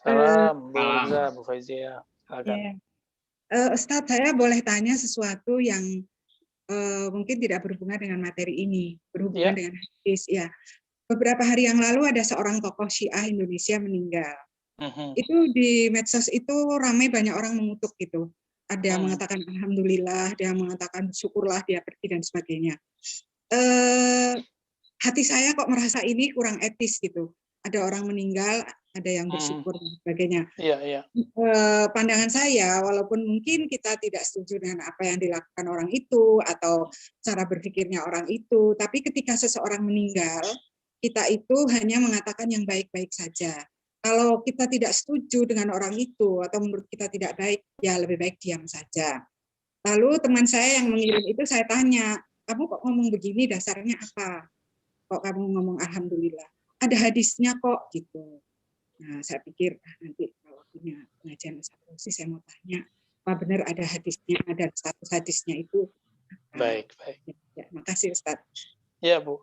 Speaker 1: Salam, Bu Riza, Bu Faizia.
Speaker 3: Ya. Ustadz, saya boleh tanya sesuatu yang mungkin tidak berhubungan dengan materi ini, berhubungan dengan hadis. Ya. Beberapa hari yang lalu ada seorang tokoh Syiah Indonesia meninggal. Itu di medsos itu ramai banyak orang mengutuk gitu. Ada yang mengatakan alhamdulillah, ada yang mengatakan syukurlah dia pergi dan sebagainya. Hati saya kok merasa ini kurang etis gitu. Ada orang meninggal, ada yang bersyukur dan sebagainya. Pandangan saya, walaupun mungkin kita tidak setuju dengan apa yang dilakukan orang itu atau cara berpikirnya orang itu, tapi ketika seseorang meninggal, kita itu hanya mengatakan yang baik-baik saja. Kalau kita tidak setuju dengan orang itu atau menurut kita tidak baik, ya lebih baik diam saja. Lalu teman saya yang mengirim itu saya tanya, kamu kok ngomong begini dasarnya apa? Kok kamu ngomong alhamdulillah? Ada hadisnya kok gitu. Nah, saya pikir nanti kalau punya pengajian evaluasi saya mau tanya, apa benar ada hadisnya, ada status hadisnya itu?
Speaker 1: Baik.
Speaker 3: Ya, makasih Ustaz.
Speaker 1: Ya Bu.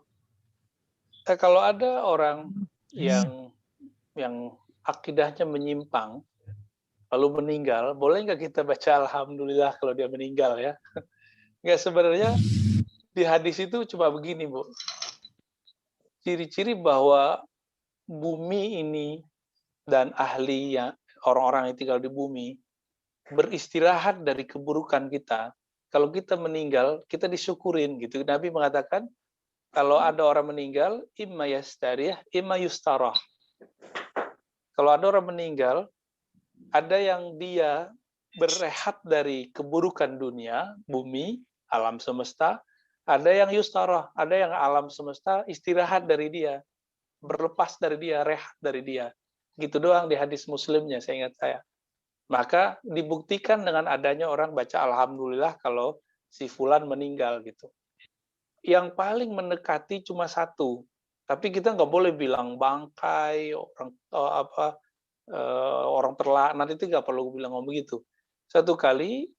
Speaker 1: Kalau ada orang yang akidahnya menyimpang lalu meninggal, boleh nggak kita baca alhamdulillah kalau dia meninggal ya? Nggak, sebenarnya di hadis itu cuma begini Bu. Ciri-ciri bahwa bumi ini dan ahli yang orang-orang yang tinggal di bumi beristirahat dari keburukan kita. Kalau kita meninggal, kita disyukurin gitu. Nabi mengatakan kalau ada orang meninggal, imma yastarih, imma yustarah. Kalau ada orang meninggal, ada yang dia berehat dari keburukan dunia, bumi, alam semesta, ada yang yustarah, ada yang alam semesta istirahat dari dia, berlepas dari dia, rehat dari dia. Gitu doang di hadis Muslimnya, saya ingat saya. Maka dibuktikan dengan adanya orang baca alhamdulillah kalau si fulan meninggal gitu. Yang paling mendekati cuma satu, tapi kita nggak boleh bilang bangkai orang terlaknat, itu nggak perlu bilang ngomong begitu. Satu kali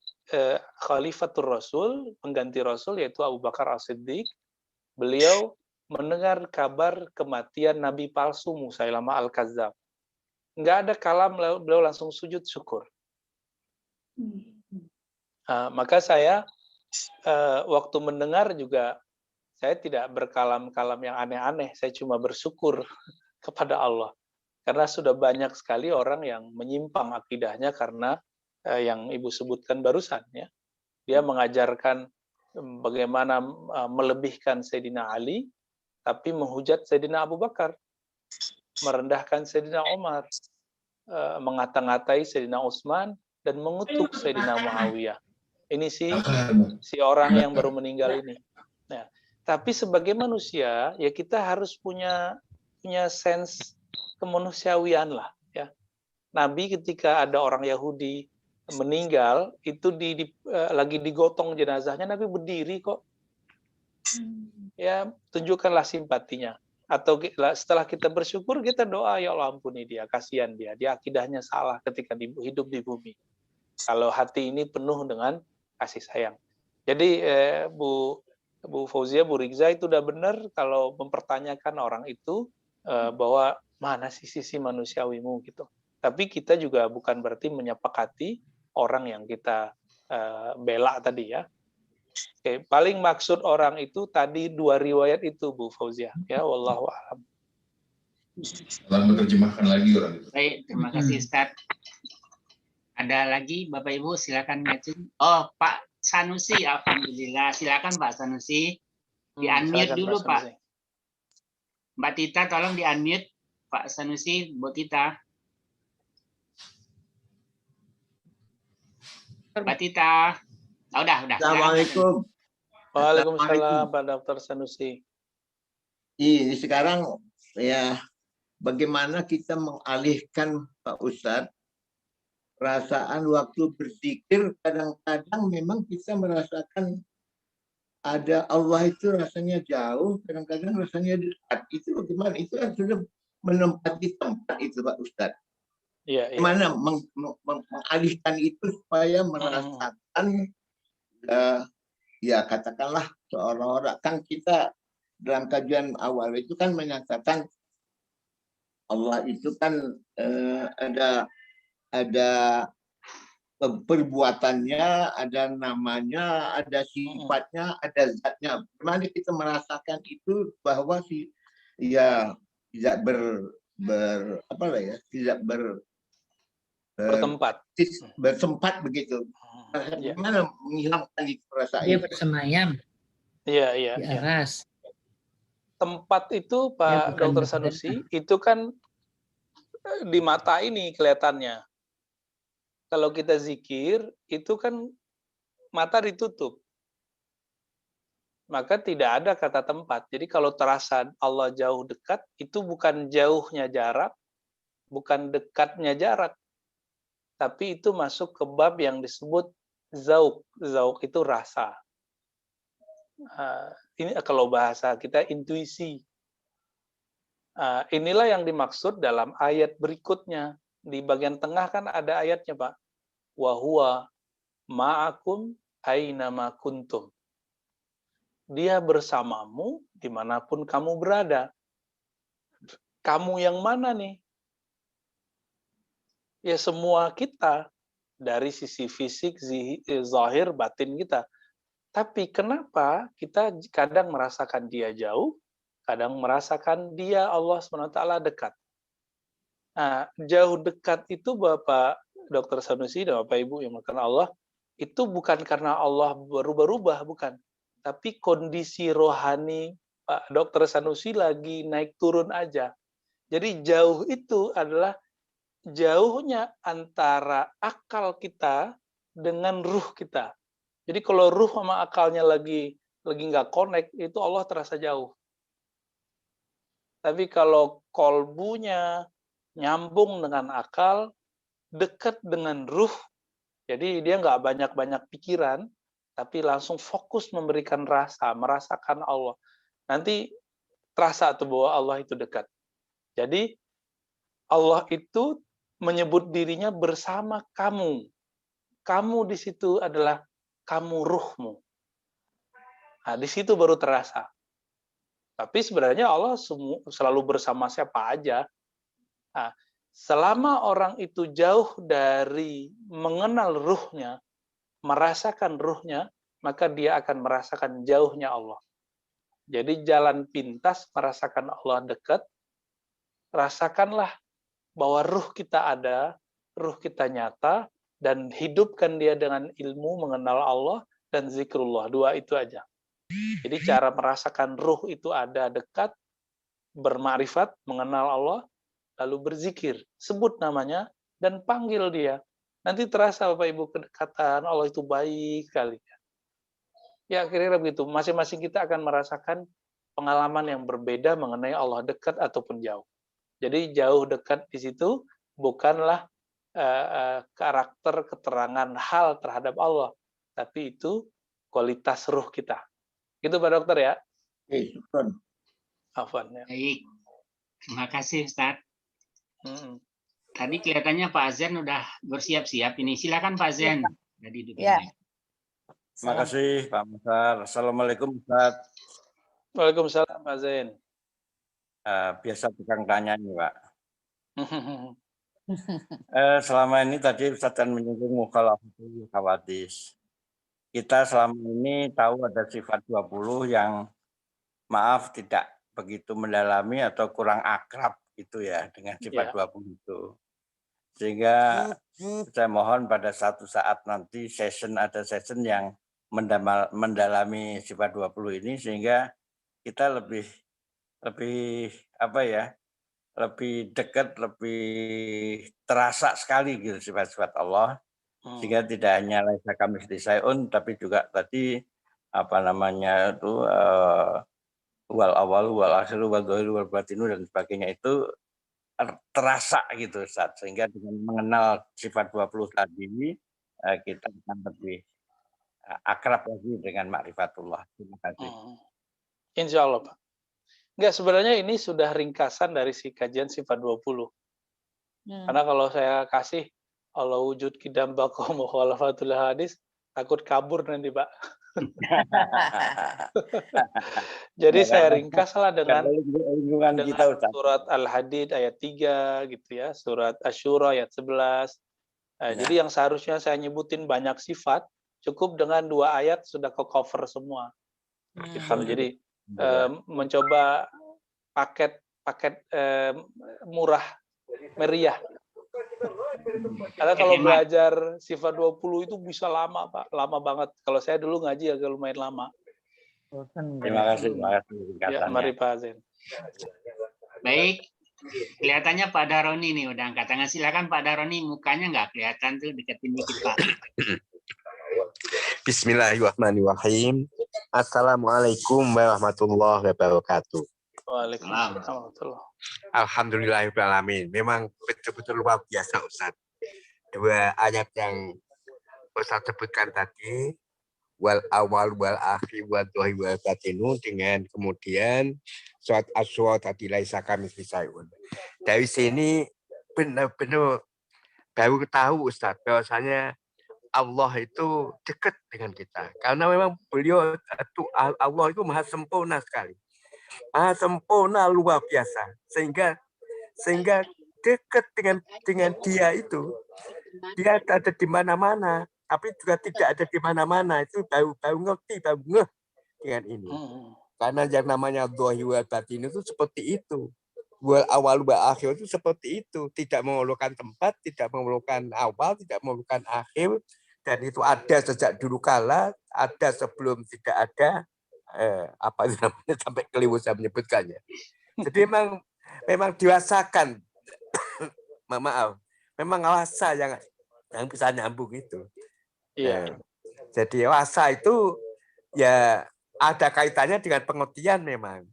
Speaker 1: Khalifatul Rasul, pengganti Rasul yaitu Abu Bakar As-Siddiq, beliau mendengar kabar kematian Nabi palsu Musailamah Al-Kadzab. Nggak ada kalam, beliau langsung sujud syukur. Maka saya waktu mendengar juga saya tidak berkalam-kalam yang aneh-aneh, saya cuma bersyukur kepada Allah. Karena sudah banyak sekali orang yang menyimpang akidahnya karena yang Ibu sebutkan barusan. Ya. Dia mengajarkan bagaimana melebihkan Sayyidina Ali, tapi menghujat Sayyidina Abu Bakar. Merendahkan Sayyidina Umar, mengata-ngatai Sayyidina Utsman, dan mengutuk Sayyidina Muawiyah. Ini si orang yang baru meninggal ini. Nah, tapi sebagai manusia, ya kita harus punya sense kemanusiawian lah, ya. Nabi ketika ada orang Yahudi meninggal, itu lagi digotong jenazahnya, Nabi berdiri kok. Ya, tunjukkanlah simpatinya. Atau setelah kita bersyukur, kita doa, ya Allah ampuni dia, kasihan dia akidahnya salah ketika hidup di bumi. Kalau hati ini penuh dengan kasih sayang. Jadi Bu Fauzia, Bu Rigza itu udah benar kalau mempertanyakan orang itu bahwa mana sih sisi manusiawimu gitu. Tapi kita juga bukan berarti menyepakati orang yang kita bela tadi ya. Oke, paling maksud orang itu tadi 2 riwayat itu Bu Fauzia. Ya, wallahu a'lam.
Speaker 4: Salah menerjemahkan lagi orang itu.
Speaker 2: Baik, terima kasih Ustaz. Ada lagi Bapak Ibu, silakan ngecek. Oh, Pak Sanusi, alhamdulillah. Silakan Pak Sanusi. Di-unmute dulu Pak. Mbak Tita tolong di-unmute Pak Sanusi buat kita. Mbak Tita. Oh, udah.
Speaker 5: Assalamualaikum.
Speaker 1: Waalaikumsalam Pak Dr. Sanusi.
Speaker 5: Ini sekarang ya bagaimana kita mengalihkan Pak Ustadz perasaan waktu berzikir, kadang-kadang memang kita merasakan ada Allah itu rasanya jauh, kadang-kadang rasanya dekat. Itu bagaimana? Itu kan sudah menempati tempat itu Pak Ustadz.
Speaker 1: Iya.
Speaker 5: Gimana mengalihkan itu supaya merasakan ya katakanlah seolah-olah kan kita dalam kajian awal itu kan menyatakan Allah itu kan ada perbuatannya, ada namanya, ada sifatnya, ada zatnya. Bagaimana kita merasakan itu bahwa ya tidak bertempat begitu. Bagaimana menghilangkan itu perasaan?
Speaker 6: Dia bersemayam.
Speaker 1: Iya.
Speaker 6: Di aras.
Speaker 1: Tempat itu Pak Dr. Sanusi itu kan di mata ini kelihatannya. Kalau kita zikir itu kan mata ditutup. Maka tidak ada kata tempat. Jadi kalau terasa Allah jauh dekat, itu bukan jauhnya jarak, bukan dekatnya jarak. Tapi itu masuk ke bab yang disebut zauq. Zauq itu rasa. Ini kalau bahasa kita intuisi. Inilah yang dimaksud dalam ayat berikutnya. Di bagian tengah kan ada ayatnya Pak. Wa huwa ma'akum aina ma kuntum. Dia bersamamu dimanapun kamu berada. Kamu yang mana nih? Ya semua kita. Dari sisi fisik, zahir, batin kita. Tapi kenapa kita kadang merasakan dia jauh, kadang merasakan dia Allah SWT dekat. Nah, jauh dekat itu Bapak Dr. Sanusi dan Bapak Ibu yang makan Allah, itu bukan karena Allah berubah-ubah, bukan. Tapi kondisi rohani Pak Dr. Sanusi lagi naik turun aja. Jadi jauh itu adalah jauhnya antara akal kita dengan ruh kita. Jadi kalau ruh sama akalnya lagi nggak connect, itu Allah terasa jauh. Tapi kalau kolbunya nyambung dengan akal, dekat dengan ruh, jadi dia nggak banyak-banyak pikiran, tapi langsung fokus memberikan rasa, merasakan Allah. Nanti terasa tuh bahwa Allah itu dekat. Jadi Allah itu menyebut dirinya bersama kamu. Kamu di situ adalah kamu ruhmu. Nah, di situ baru terasa. Tapi sebenarnya Allah selalu bersama siapa aja. Nah, selama orang itu jauh dari mengenal ruhnya, merasakan ruhnya, maka dia akan merasakan jauhnya Allah. Jadi jalan pintas merasakan Allah dekat, rasakanlah bahwa ruh kita ada, ruh kita nyata, dan hidupkan dia dengan ilmu mengenal Allah dan zikrullah. 2 itu aja. Jadi cara merasakan ruh itu ada dekat, bermakrifat, mengenal Allah, lalu berzikir, sebut namanya, dan panggil dia. Nanti terasa Bapak Ibu kedekatan, Allah itu baik sekali. Ya kira-kira begitu, masing-masing kita akan merasakan pengalaman yang berbeda mengenai Allah dekat ataupun jauh. Jadi jauh dekat di situ bukanlah karakter, keterangan hal terhadap Allah, tapi itu kualitas ruh kita. Gitu Pak Dokter ya. Afwan ya.
Speaker 2: Baik, terima kasih Ustaz. Tadi kelihatannya Pak Zen udah bersiap-siap ini. Silakan Pak Zen.
Speaker 6: Ya. Terima kasih Pak Masar. Assalamualaikum Ustaz.
Speaker 1: Waalaikumsalam Pak Zen.
Speaker 6: Biasa tukang tanya ini Pak. Selama ini tadi Ustaz kan menyinggung mukhalafatul hawadis. Kita selama ini tahu ada sifat 20 yang maaf tidak begitu mendalami atau kurang akrab gitu ya dengan sifat 20 itu. Sehingga saya mohon pada satu saat nanti ada session yang mendalami sifat 20 ini sehingga kita lebih apa ya, lebih dekat, lebih terasa sekali gitu sifat-sifat Allah, sehingga tidak hanya laisa kamitslihi syai'un, tapi juga tadi apa namanya itu wal awalu wal akhiru wal dhahiru wal batinu dan sebagainya itu terasa gitu Ustaz. Sehingga dengan mengenal sifat 20 tadi kita akan lebih akrab lagi dengan ma'rifatullah. Terima kasih.
Speaker 1: Insya Allah Pak. Enggak, sebenarnya ini sudah ringkasan dari si kajian sifat 20. Karena kalau saya kasih Allah wujud kidam baqa mukhalafatul hadis, takut kabur nanti Pak. Jadi saya ringkaslah dengan surat Al-Hadid ayat 3 gitu ya, surat Asy-Syura ayat 11. Jadi yang seharusnya saya nyebutin banyak sifat, cukup dengan 2 ayat sudah ke-cover semua. Gitu. Jadi mencoba paket murah meriah. Karena kalau belajar sifat 20 itu bisa lama Pak, lama banget. Kalau saya dulu ngaji agak lumayan lama.
Speaker 6: Terima kasih.
Speaker 1: Ya, mari Pak Zen.
Speaker 2: Baik, kelihatannya Pak Daroni nih udah angkat tangan. Silakan Pak Daroni, mukanya nggak kelihatan tuh, deketin dikit Pak.
Speaker 7: Bismillahirrahmanirrahim. Assalamualaikum warahmatullahi wabarakatuh.
Speaker 1: Waalaikumsalam.
Speaker 7: Alhamdulillahirrahmanirrahim. Memang betul-betul luar biasa Ustaz. 2 ayat yang Ustaz sebutkan tadi, wal awal wal akhir wal dhahir wal batinu, dengan kemudian surat Asy-Syura tadi laisa kamitslihi syai'un. Dari sini benar-benar baru tahu Ustaz bahwasanya Allah itu dekat dengan kita. Karena memang beliau itu Allah itu maha sempurna sekali. Maha sempurna luar biasa. Sehingga dekat dengan dia itu. Dia ada di mana-mana, tapi juga tidak ada di mana-mana. Itu baru ngerti, baru ngeh dengan ini. Karena yang namanya dhahir wal batin itu seperti itu. Wal awal wal akhir itu seperti itu. Tidak memerlukan tempat, tidak memerlukan awal, tidak memerlukan akhir. Dan itu ada sejak dulu kala, ada sebelum tidak ada, apa itu namanya, sampai keliru saya menyebutkannya. Jadi memang dirasakan, maaf, memang rasa yang bisa nyambung itu.
Speaker 1: Iya.
Speaker 7: Jadi rasa itu ya ada kaitannya dengan pengertian memang.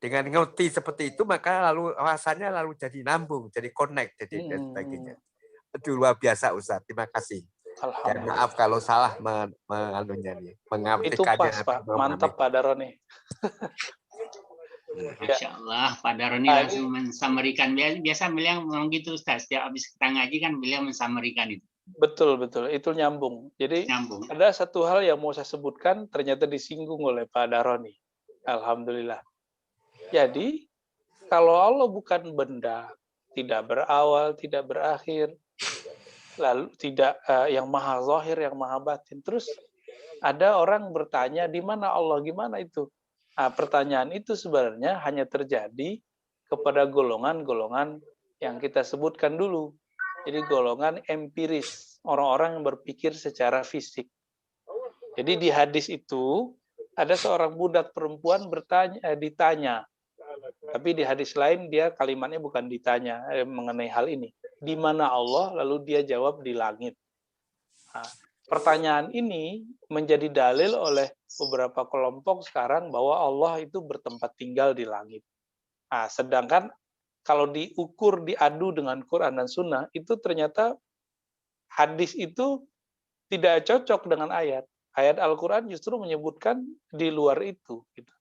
Speaker 7: Dengan ngerti seperti itu maka lalu rasanya lalu jadi nambung, jadi connect, jadi dan sebagainya. Itu luar biasa Ustaz. Terima kasih. Dan maaf kalau salah mengalunya nih.
Speaker 1: Itu pas Pak, mantap Pak Daroni.
Speaker 2: Masya Allah, Pak Daroni langsung mensamerikan. Biasa beliau ngomong gitu Ustaz, setiap habis kita ngaji kan beliau mensamerikan itu.
Speaker 1: Betul, itu nyambung. Jadi ada satu hal yang mau saya sebutkan ternyata disinggung oleh Pak Daroni. Alhamdulillah. Jadi kalau Allah bukan benda, tidak berawal, tidak berakhir, lalu tidak yang maha zahir, yang maha batin. Terus ada orang bertanya, di mana Allah, gimana itu? Nah, pertanyaan itu sebenarnya hanya terjadi kepada golongan-golongan yang kita sebutkan dulu. Jadi golongan empiris, orang-orang yang berpikir secara fisik. Jadi di hadis itu ada seorang budak perempuan ditanya. Tapi di hadis lain dia kalimatnya bukan ditanya mengenai hal ini. Di mana Allah? Lalu dia jawab di langit. Nah, pertanyaan ini menjadi dalil oleh beberapa kelompok sekarang bahwa Allah itu bertempat tinggal di langit. Nah, sedangkan kalau diukur, diadu dengan Quran dan Sunnah, itu ternyata hadis itu tidak cocok dengan ayat. Ayat Al-Quran justru menyebutkan di luar itu. Gitu.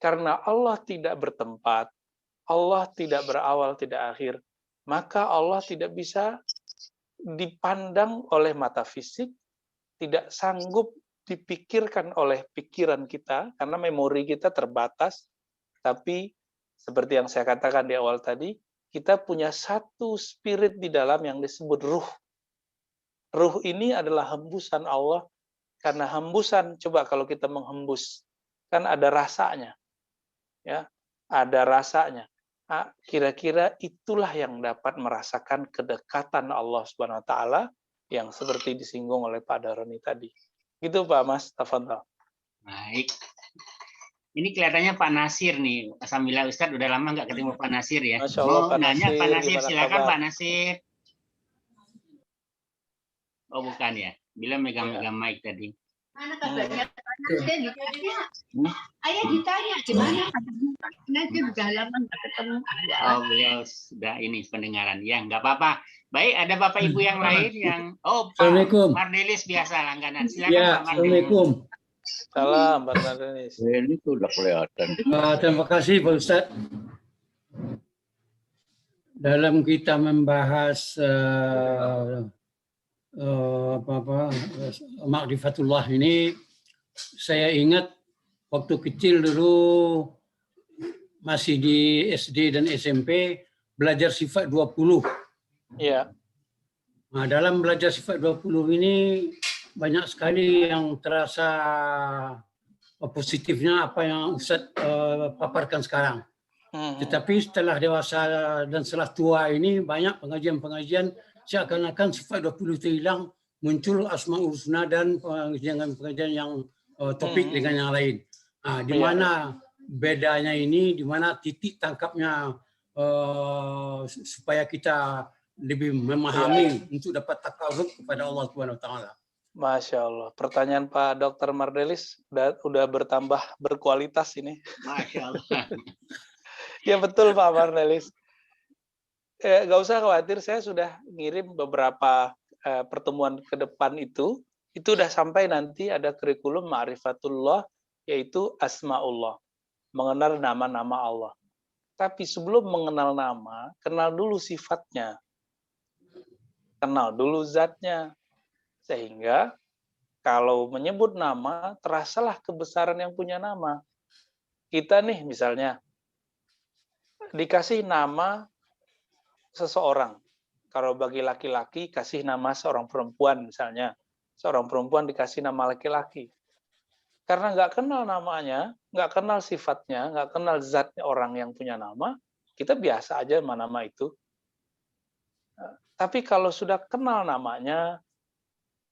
Speaker 1: Karena Allah tidak bertempat, Allah tidak berawal, tidak akhir, maka Allah tidak bisa dipandang oleh mata fisik, tidak sanggup dipikirkan oleh pikiran kita, karena memori kita terbatas, tapi seperti yang saya katakan di awal tadi, kita punya satu spirit di dalam yang disebut ruh. Ruh ini adalah hembusan Allah, karena hembusan, coba kalau kita menghembus, kan ada rasanya. Ya, ada rasanya. Nah, kira-kira itulah yang dapat merasakan kedekatan Allah Subhanahu wa taala yang seperti disinggung oleh Pak Daroni tadi. Gitu Pak Mas, tafadhol.
Speaker 2: Baik. Ini kelihatannya Pak Nasir nih. Alhamdulillah Ustadz udah lama nggak ketemu Pak Nasir ya.
Speaker 1: Masya Allah,
Speaker 2: Mau nanya Pak Nasir, silakan Pak Nasir. Oh bukan ya, bilang megang-megang mic tadi.
Speaker 8: Mana kabarnya Pak Nasir ditanya. Ayah ditanya gimana Pak Nasir udah lama nggak ketemu.
Speaker 2: Oh beliau sudah ini pendengaran ya, nggak apa-apa. Baik, ada Bapak Ibu yang lain yang Pak Mardelis biasa langganan. Silakan
Speaker 9: ya,
Speaker 2: Pak Mardelis.
Speaker 9: Assalamualaikum.
Speaker 1: Salam Pak Mardelis.
Speaker 10: Ini sudah kelihatan.
Speaker 9: Terima kasih Pak Ustadz. Dalam kita membahas Ma'rifatullah ini, saya ingat waktu kecil dulu masih di SD dan SMP belajar sifat 20.
Speaker 1: Iya.
Speaker 9: Nah, dalam belajar sifat 20 ini banyak sekali yang terasa positifnya apa yang Ustadz paparkan sekarang. Tetapi setelah dewasa dan setelah tua ini banyak pengajian-pengajian seakan-akan sifat 20 itu hilang, muncul Asmaul Husna dan pengajian yang topik dengan yang lain. Nah, di mana bedanya ini, di mana titik tangkapnya supaya kita lebih memahami untuk dapat takarrub kepada Allah Subhanahu wa taala.
Speaker 1: Masya Allah. Pertanyaan Pak Dr. Mardelis udah bertambah berkualitas ini.
Speaker 2: Masya Allah.
Speaker 1: Ya betul Pak Mardelis. Gak usah khawatir, saya sudah ngirim beberapa pertemuan ke depan itu udah sampai nanti ada kurikulum Ma'rifatullah, yaitu Asma'ullah, mengenal nama-nama Allah. Tapi sebelum mengenal nama, kenal dulu sifatnya. Kenal dulu zatnya. Sehingga kalau menyebut nama, terasalah kebesaran yang punya nama. Kita nih misalnya, dikasih nama seseorang. Kalau bagi laki-laki, kasih nama seorang perempuan misalnya. Seorang perempuan dikasih nama laki-laki. Karena nggak kenal namanya, nggak kenal sifatnya, nggak kenal zatnya orang yang punya nama, kita biasa aja sama nama itu. Tapi kalau sudah kenal namanya,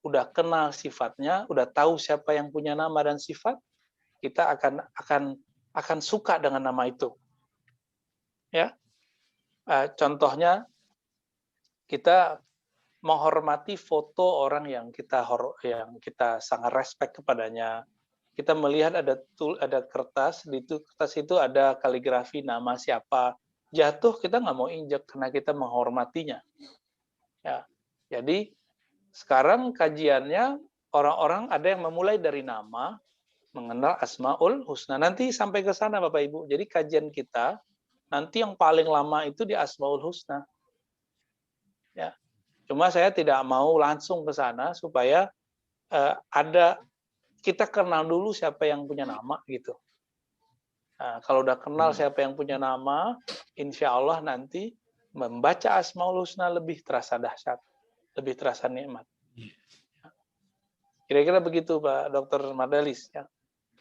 Speaker 1: udah kenal sifatnya, udah tahu siapa yang punya nama dan sifat, kita akan suka dengan nama itu. Ya, contohnya kita menghormati foto orang yang kita sangat respect kepadanya. Kita melihat ada kertas, di kertas itu ada kaligrafi nama siapa. Jatuh kita nggak mau injek karena kita menghormatinya. Ya, jadi sekarang kajiannya orang-orang ada yang memulai dari nama, mengenal Asmaul Husna. Nanti sampai ke sana Bapak Ibu. Jadi kajian kita nanti yang paling lama itu di Asmaul Husna. Ya, cuma saya tidak mau langsung ke sana supaya kita kenal dulu siapa yang punya nama gitu. Nah, kalau udah kenal siapa yang punya nama, insya Allah nanti membaca Asmaul Husna lebih terasa dahsyat, lebih terasa nikmat. Kira-kira begitu Pak Dr. Mardelis. Ya.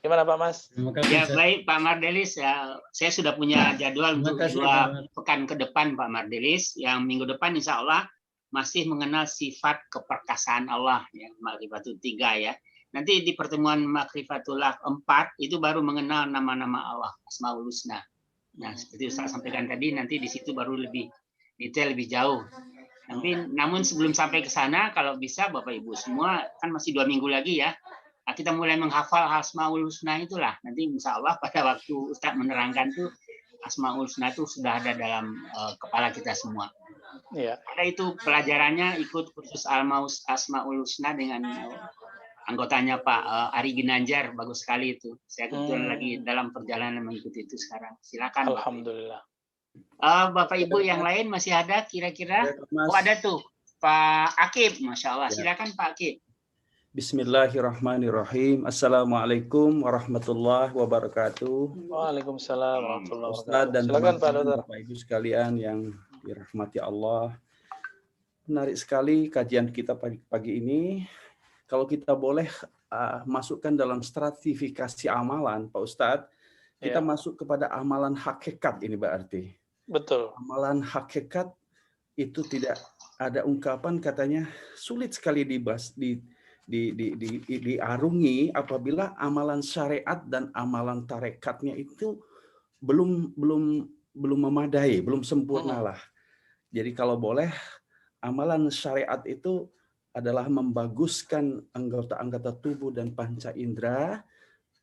Speaker 1: Gimana Pak Mas?
Speaker 2: Ya baik Pak Mardelis, ya, saya sudah punya jadwal untuk 2 pekan ke depan Pak Mardelis. Yang minggu depan insya Allah masih mengenal sifat keperkasaan Allah, ya, Ma'rifatul 3 ya. Nanti di pertemuan Ma'rifatullah 4 itu baru mengenal nama-nama Allah, Asmaul Husna. Nah, seperti Ustaz sampaikan tadi, nanti di situ baru lebih detail, lebih jauh. Namun sebelum sampai ke sana, kalau bisa Bapak Ibu semua, kan masih 2 minggu lagi ya, kita mulai menghafal Asmaul Husna itulah. Nanti insya Allah pada waktu Ustaz menerangkan tuh, Asmaul Husna itu sudah ada dalam kepala kita semua.
Speaker 1: Iya.
Speaker 2: Ada itu pelajarannya ikut kursus Asmaul Husna dengan anggotanya Pak Ari Ginanjar, bagus sekali itu. Saya kebetulan lagi dalam perjalanan mengikuti itu sekarang. Silakan.
Speaker 1: Alhamdulillah.
Speaker 2: Bapak Ibu yang lain masih ada kira-kira? Oh ada tuh Pak Akib, Masya Allah. Silakan Pak Akib.
Speaker 10: Bismillahirrahmanirrahim. Assalamualaikum warahmatullahi wabarakatuh.
Speaker 1: Waalaikumsalam warahmatullahi wabarakatuh.
Speaker 10: Ustaz dan
Speaker 1: silakan Pak Dokter.
Speaker 10: Bapak Ibu sekalian yang dirahmati Allah. Menarik sekali kajian kita pagi ini. Kalau kita boleh masukkan dalam stratifikasi amalan, Pak Ustadz, kita masuk kepada amalan hakikat ini berarti.
Speaker 1: Betul.
Speaker 10: Amalan hakikat itu tidak ada ungkapan katanya sulit sekali diarungi apabila amalan syariat dan amalan tarekatnya itu belum memadai, belum sempurna lah. Jadi kalau boleh, amalan syariat itu adalah membaguskan anggota-anggota tubuh dan panca indera,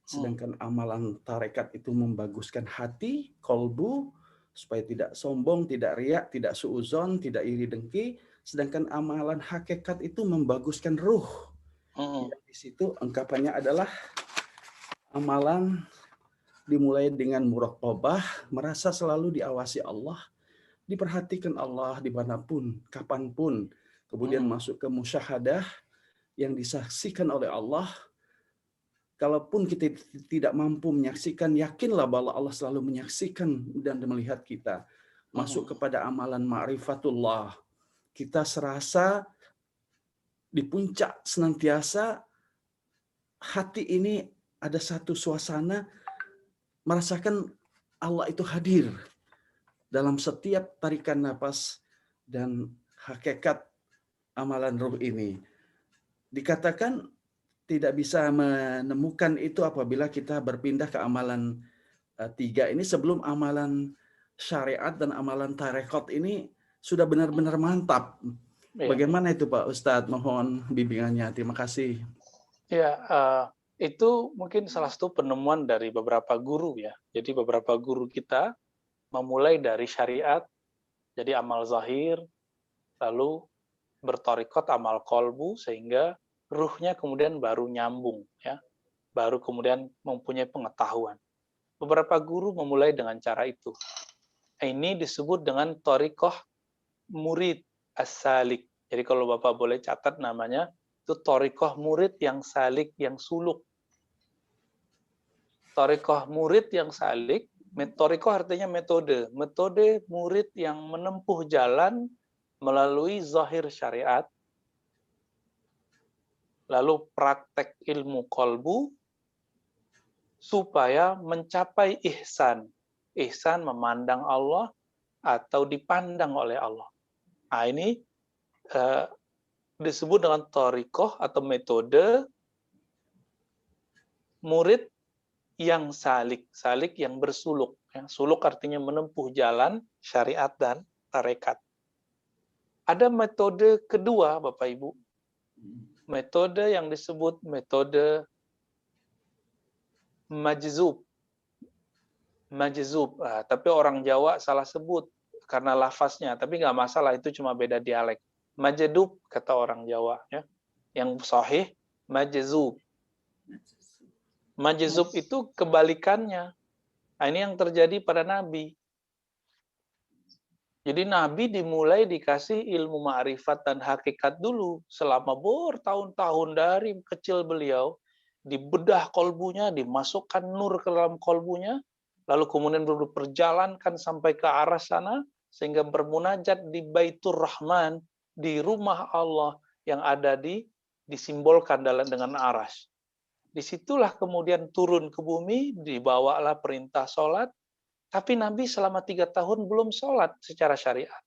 Speaker 10: sedangkan amalan tarekat itu membaguskan hati, kolbu, supaya tidak sombong, tidak riak, tidak suuzon, tidak iri dengki, sedangkan amalan hakikat itu membaguskan ruh. Di situ ungkapannya adalah amalan dimulai dengan muraqabah, merasa selalu diawasi Allah, diperhatikan Allah dimanapun, kapanpun. Kemudian masuk ke musyahadah yang disaksikan oleh Allah. Kalaupun kita tidak mampu menyaksikan, yakinlah bahwa Allah selalu menyaksikan dan melihat kita. Masuk kepada amalan ma'rifatullah. Kita serasa di puncak senantiasa hati ini ada satu suasana merasakan Allah itu hadir dalam setiap tarikan napas dan hakikat amalan ruh ini. Dikatakan tidak bisa menemukan itu apabila kita berpindah ke amalan 3 ini sebelum amalan syariat dan amalan tarekat ini sudah benar-benar mantap. Bagaimana itu Pak Ustadz? Mohon bimbingannya. Terima kasih.
Speaker 1: Ya, itu mungkin salah satu penemuan dari beberapa guru ya. Jadi beberapa guru kita memulai dari syariat, jadi amal zahir, lalu bertorikot amal kolbu, sehingga ruhnya kemudian baru nyambung, ya, baru kemudian mempunyai pengetahuan. Beberapa guru memulai dengan cara itu. Ini disebut dengan torikoh murid as-salik. Jadi kalau Bapak boleh catat namanya, itu torikoh murid yang salik, yang suluk. Torikoh murid yang salik, torikoh artinya metode. Metode murid yang menempuh jalan melalui zahir syariat, lalu praktek ilmu kolbu, supaya mencapai ihsan. Ihsan memandang Allah atau dipandang oleh Allah. Nah, ini disebut dengan torikoh atau metode murid yang salik. Salik yang bersuluk. Suluk artinya menempuh jalan syariat dan tarekat. Ada metode kedua, Bapak Ibu. Metode yang disebut metode majzub. Majzub. Tapi orang Jawa salah sebut karena lafaznya. Tapi nggak masalah, itu cuma beda dialek. Majdub kata orang Jawa. Ya. Yang sahih, majzub. Majzub itu kebalikannya. Nah, ini yang terjadi pada Nabi. Jadi Nabi dimulai dikasih ilmu ma'rifat dan hakikat dulu. Selama bertahun-tahun dari kecil beliau, dibedah kolbunya, dimasukkan nur ke dalam kolbunya, lalu kemudian berjalankan sampai ke arah sana, sehingga bermunajat di Baitur Rahman, di rumah Allah yang ada disimbolkan dengan aras. Disitulah kemudian turun ke bumi, dibawalah perintah sholat. Tapi Nabi selama 3 tahun belum sholat secara syariat.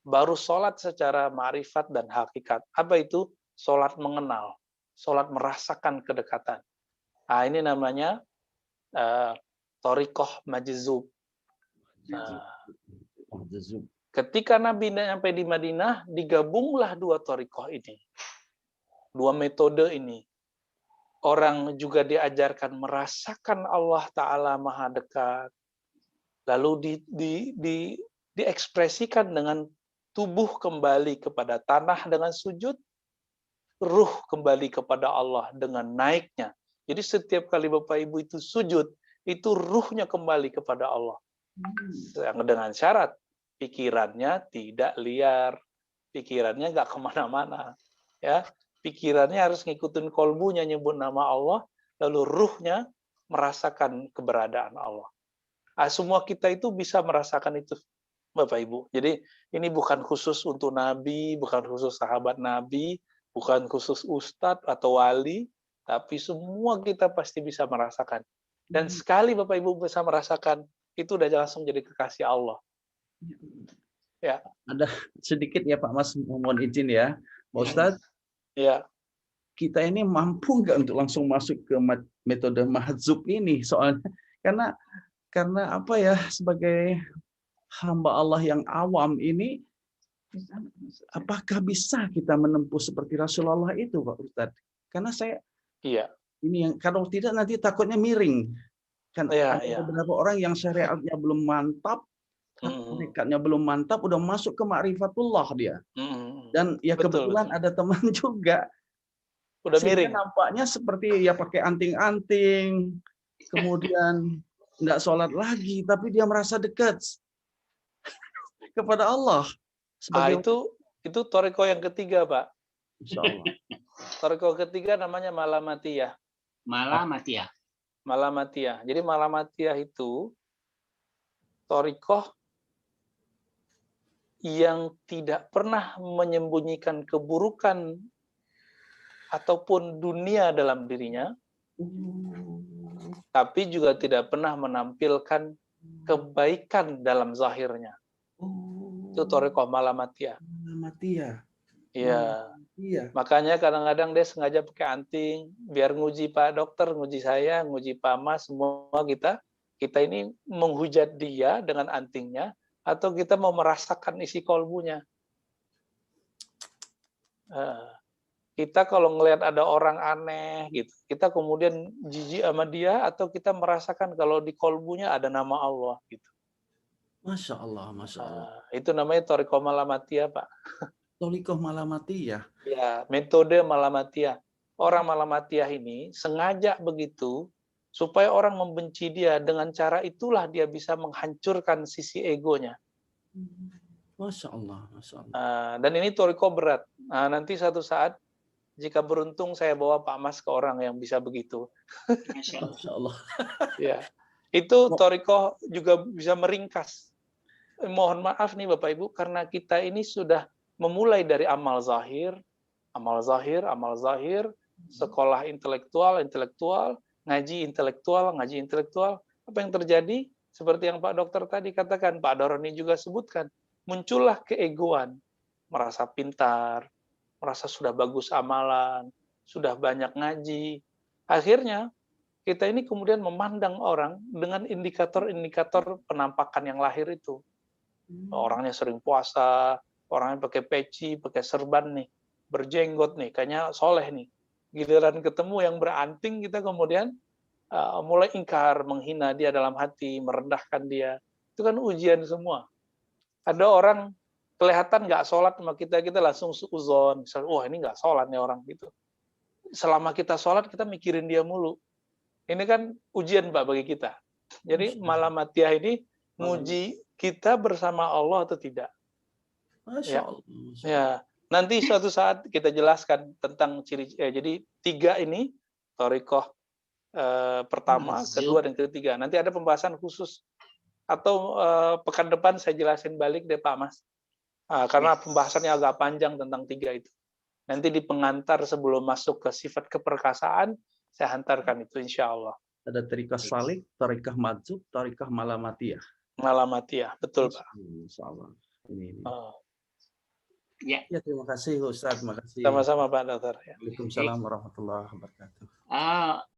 Speaker 1: Baru sholat secara ma'rifat dan hakikat. Apa itu? Sholat mengenal. Sholat merasakan kedekatan. Nah, ini namanya torikoh majzub. Ketika Nabi sampai di Madinah, digabunglah 2 torikoh ini. 2 metode ini. Orang juga diajarkan merasakan Allah Ta'ala Maha dekat. Lalu diekspresikan dengan tubuh kembali kepada tanah dengan sujud, ruh kembali kepada Allah dengan naiknya. Jadi setiap kali Bapak Ibu itu sujud, itu ruhnya kembali kepada Allah. Dengan syarat, pikirannya tidak liar, pikirannya nggak kemana-mana. Ya, pikirannya harus ngikutin kolbunya, nyebut nama Allah, lalu ruhnya merasakan keberadaan Allah. Semua kita itu bisa merasakan itu, Bapak Ibu. Jadi ini bukan khusus untuk Nabi, bukan khusus sahabat Nabi, bukan khusus ustadz atau wali, tapi semua kita pasti bisa merasakan. Dan sekali Bapak Ibu bisa merasakan, itu udah langsung jadi kekasih Allah. Ya.
Speaker 10: Ada sedikit ya Pak Mas, mohon izin ya, Pak Ustadz.
Speaker 1: Ya.
Speaker 10: Kita ini mampu nggak untuk langsung masuk ke metode mahdzub ini? Soalnya karena apa ya, sebagai hamba Allah yang awam ini, apakah bisa kita menempuh seperti Rasulullah itu, Pak Ustadz? Karena saya ini yang kalau tidak nanti takutnya miring. Kan ada beberapa orang yang syariatnya belum mantap, hakikatnya belum mantap, udah masuk ke ma'rifatullah dia. Dan ya kebetulan ada teman juga
Speaker 1: udah miring.
Speaker 10: Nampaknya seperti ya pakai anting-anting, kemudian nggak sholat lagi, tapi dia merasa dekat kepada Allah.
Speaker 1: Itu toriko yang ketiga, Pak.
Speaker 10: Insya Allah.
Speaker 1: Toriko ketiga namanya malamatiyah. Malamatiyah. Jadi malamatiyah itu torikoh yang tidak pernah menyembunyikan keburukan ataupun dunia dalam dirinya, tapi juga tidak pernah menampilkan kebaikan dalam zahirnya. Itu torikoh malamatiyah. Iya. Makanya kadang-kadang dia sengaja pakai anting biar nguji Pak Dokter, nguji saya, nguji Pak Mas, semua kita ini menghujat dia dengan antingnya, atau kita mau merasakan isi kolbunya. Kita kalau ngelihat ada orang aneh gitu, kita kemudian jijik sama dia, atau kita merasakan kalau di kolbunya ada nama Allah gitu.
Speaker 10: Masya Allah, Masya Allah.
Speaker 1: Itu namanya torikoh malamatiyah, Pak.
Speaker 10: Torikoh malamatiyah.
Speaker 1: Ya, metode malamatiyah. Orang malamatiyah ini sengaja begitu supaya orang membenci dia. Dengan cara itulah dia bisa menghancurkan sisi egonya.
Speaker 10: Masya Allah, Masya Allah.
Speaker 1: Dan ini torikoh berat. Nanti suatu saat jika beruntung saya bawa Pak Mas ke orang yang bisa begitu.
Speaker 10: Masya Allah.
Speaker 1: Ya, itu torikoh juga bisa meringkas. Mohon maaf nih Bapak Ibu, karena kita ini sudah memulai dari amal zahir, sekolah intelektual, ngaji intelektual. Apa yang terjadi? Seperti yang Pak Dokter tadi katakan, Pak Doroni juga sebutkan, muncullah keegoan, merasa pintar, merasa sudah bagus amalan, sudah banyak ngaji. Akhirnya kita ini kemudian memandang orang dengan indikator-indikator penampakan yang lahir itu. Orangnya sering puasa, orangnya pakai peci, pakai serban nih, berjenggot nih, kayaknya soleh nih. Giliran ketemu yang beranting, kita kemudian mulai ingkar, menghina dia dalam hati, merendahkan dia. Itu kan ujian semua. Ada orang kelihatan nggak sholat sama kita langsung suuzon. Misalnya, wah ini nggak sholat nih orang gitu. Selama kita sholat, kita mikirin dia mulu. Ini kan ujian Pak bagi kita. Jadi malamatiyah ini nguji kita bersama Allah atau tidak.
Speaker 10: Masya Allah.
Speaker 1: Ya, nanti suatu saat kita jelaskan tentang ciri. Jadi 3 ini torikoh pertama, kedua, dan ketiga. Nanti ada pembahasan khusus atau pekan depan saya jelasin balik deh Pak Mas. Karena pembahasannya agak panjang tentang 3 itu. Nanti di pengantar sebelum masuk ke sifat keperkasaan, saya hantarkan itu insya Allah.
Speaker 10: Ada torikoh salik, torikoh madzub, torikoh malamatiyah.
Speaker 1: Malamatiyah, betul Pak.
Speaker 10: Insya Allah. Ini.
Speaker 2: Ya,
Speaker 10: terima kasih Ustaz, terima kasih.
Speaker 1: Sama-sama Pak Dokter.
Speaker 10: Waalaikumsalam warahmatullahi wabarakatuh.